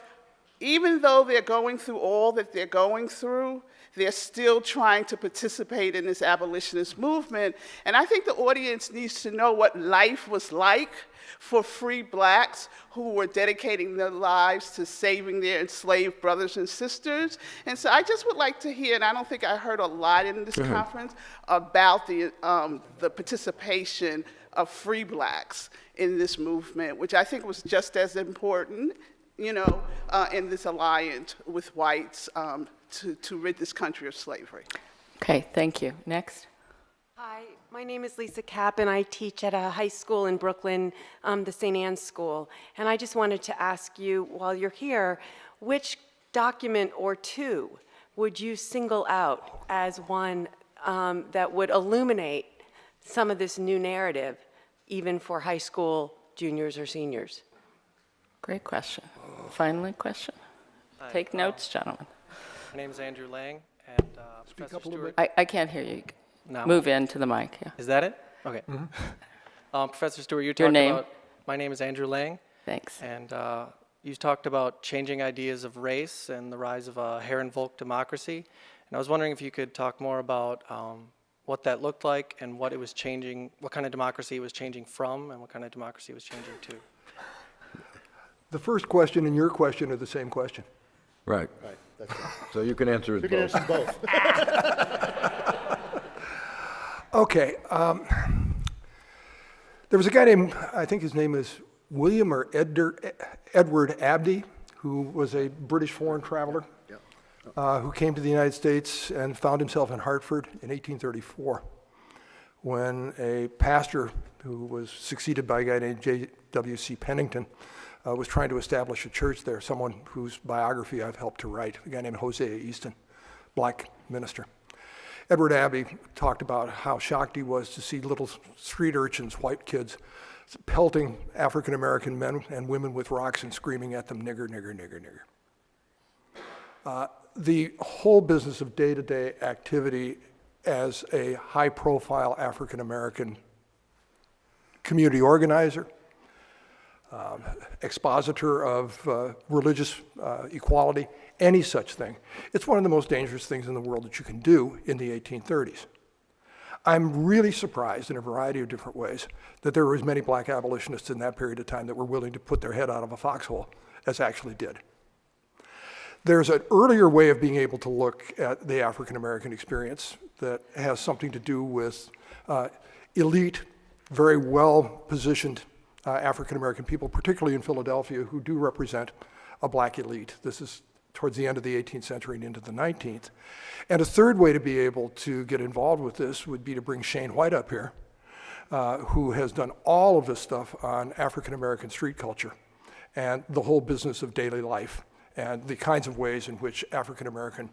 even though they're going through all that they're going through, they're still trying to participate in this abolitionist movement. And I think the audience needs to know what life was like for free blacks who were dedicating their lives to saving their enslaved brothers and sisters. And so I just would like to hear, and I don't think I heard a lot in this conference, about the participation of free blacks in this movement, which I think was just as important, you know, in this alliance with whites to rid this country of slavery. Okay, thank you. Next. Hi, my name is Lisa Kapp, and I teach at a high school in Brooklyn, the St. Anne's School. And I just wanted to ask you, while you're here, which document or two would you single out as one that would illuminate some of this new narrative, even for high school juniors or seniors? Great question. Finally, question. Take notes, gentlemen. My name is Andrew Lang, and Professor Stewart. I can't hear you. No. Move into the mic, yeah. Is that it? Okay. Professor Stewart, you Your talked name? about, my name is Andrew Lang. Thanks. And you talked about changing ideas of race and the rise of a Herrenvolk democracy. And I was wondering if you could talk more about what that looked like and what it was changing, what kind of democracy it was changing from and what kind of democracy it was changing to. The first question and your question are the same question. Right. Right, that's right. So you can answer it You can both. answer both. Okay. There was a guy named, I think his name is William or Edward Abdy, who was a British foreign traveler who came to the United States and found himself in Hartford in 1834 when a pastor who was succeeded by a guy named J.W.C. Pennington was trying to establish a church there, someone whose biography I've helped to write, a guy named Hosea Easton, black minister. Edward Abbey talked about how shocked he was to see little street urchins, white kids, pelting African-American men and women with rocks and screaming at them, nigger, nigger, nigger, nigger. The whole business of day-to-day activity as a high-profile African-American community organizer, expositor of religious equality, any such thing. It's one of the most dangerous things in the world that you can do in the 1830s. I'm really surprised in a variety of different ways that there were as many black abolitionists in that period of time that were willing to put their head out of a foxhole as actually did. There's an earlier way of being able to look at the African-American experience that has something to do with elite, very well-positioned African-American people, particularly in Philadelphia, who do represent a black elite. This is towards the end of the 18th century and into the 19th. And a third way to be able to get involved with this would be to bring Shane White up here, who has done all of this stuff on African-American street culture and the whole business of daily life and the kinds of ways in which African-American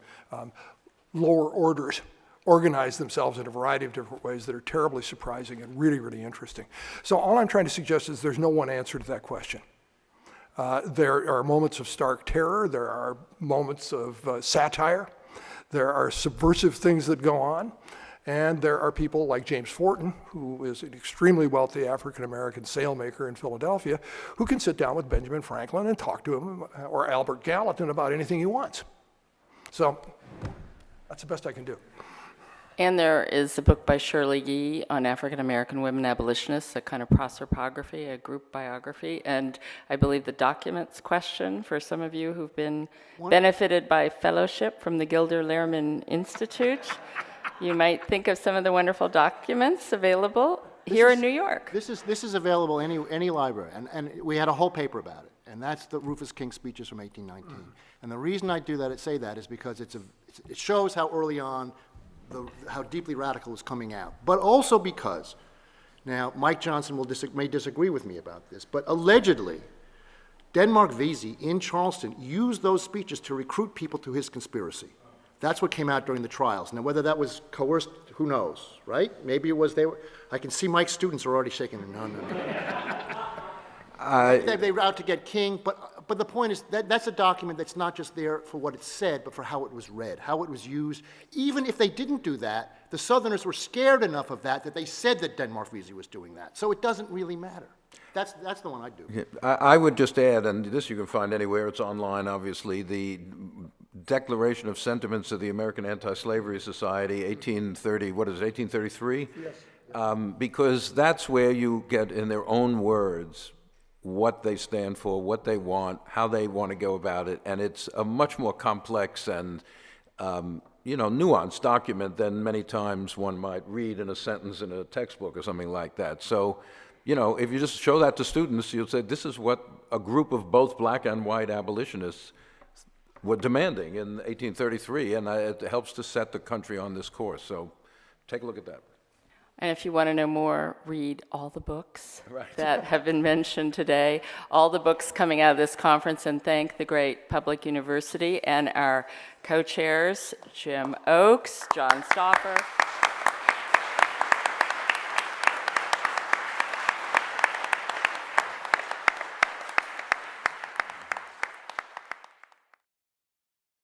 lower orders organize themselves in a variety of different ways that are terribly surprising and really, really interesting. So all I'm trying to suggest is there's no one answer to that question. There are moments of stark terror, there are moments of satire, there are subversive things that go on, and there are people like James Forten, who is an extremely wealthy African-American sailmaker in Philadelphia, who can sit down with Benjamin Franklin and talk to him, or Albert Gallatin, about anything he wants. So that's the best I can do. And there is a book by Shirley Yee on African-American women abolitionists, a kind of prosopography, a group biography. And I believe the documents question for some of you who've been benefited by fellowship from the Gilder Lehrman Institute. You might think of some of the wonderful documents available here in New York. This is available any library, and we had a whole paper about it, and that's the Rufus King speeches from 1819. And the reason I say that is because it shows how early on how deeply radical is coming out, but also because, now Mike Johnson may disagree with me about this, but allegedly, Denmark Vesey in Charleston used those speeches to recruit people to his conspiracy. That's what came out during the trials. Now, whether that was coerced, who knows, right? Maybe it was I can see Mike's students are already shaking their no. They were out to get King, but the point is that's a document that's not just there for what it said, but for how it was read, how it was used. Even if they didn't do that, the Southerners were scared enough of that they said that Denmark Vesey was doing that. So it doesn't really matter. That's the one I do. Yeah, I would just add, and this you can find anywhere, it's online, obviously, the Declaration of Sentiments of the American Anti-Slavery Society, 1830, what is it, 1833? Yes. Because that's where you get, in their own words, what they stand for, what they want, how they want to go about it, and it's a much more complex and nuanced document than many times one might read in a sentence in a textbook or something like that. So, if you just show that to students, you'll say, this is what a group of both black and white abolitionists were demanding in 1833, and it helps to set the country on this course. So take a look at that. And if you want to know more, read all the books that have been mentioned today, all the books coming out of this conference, and thank the great Public University and our co-chairs, Jim Oakes, John Stauffer,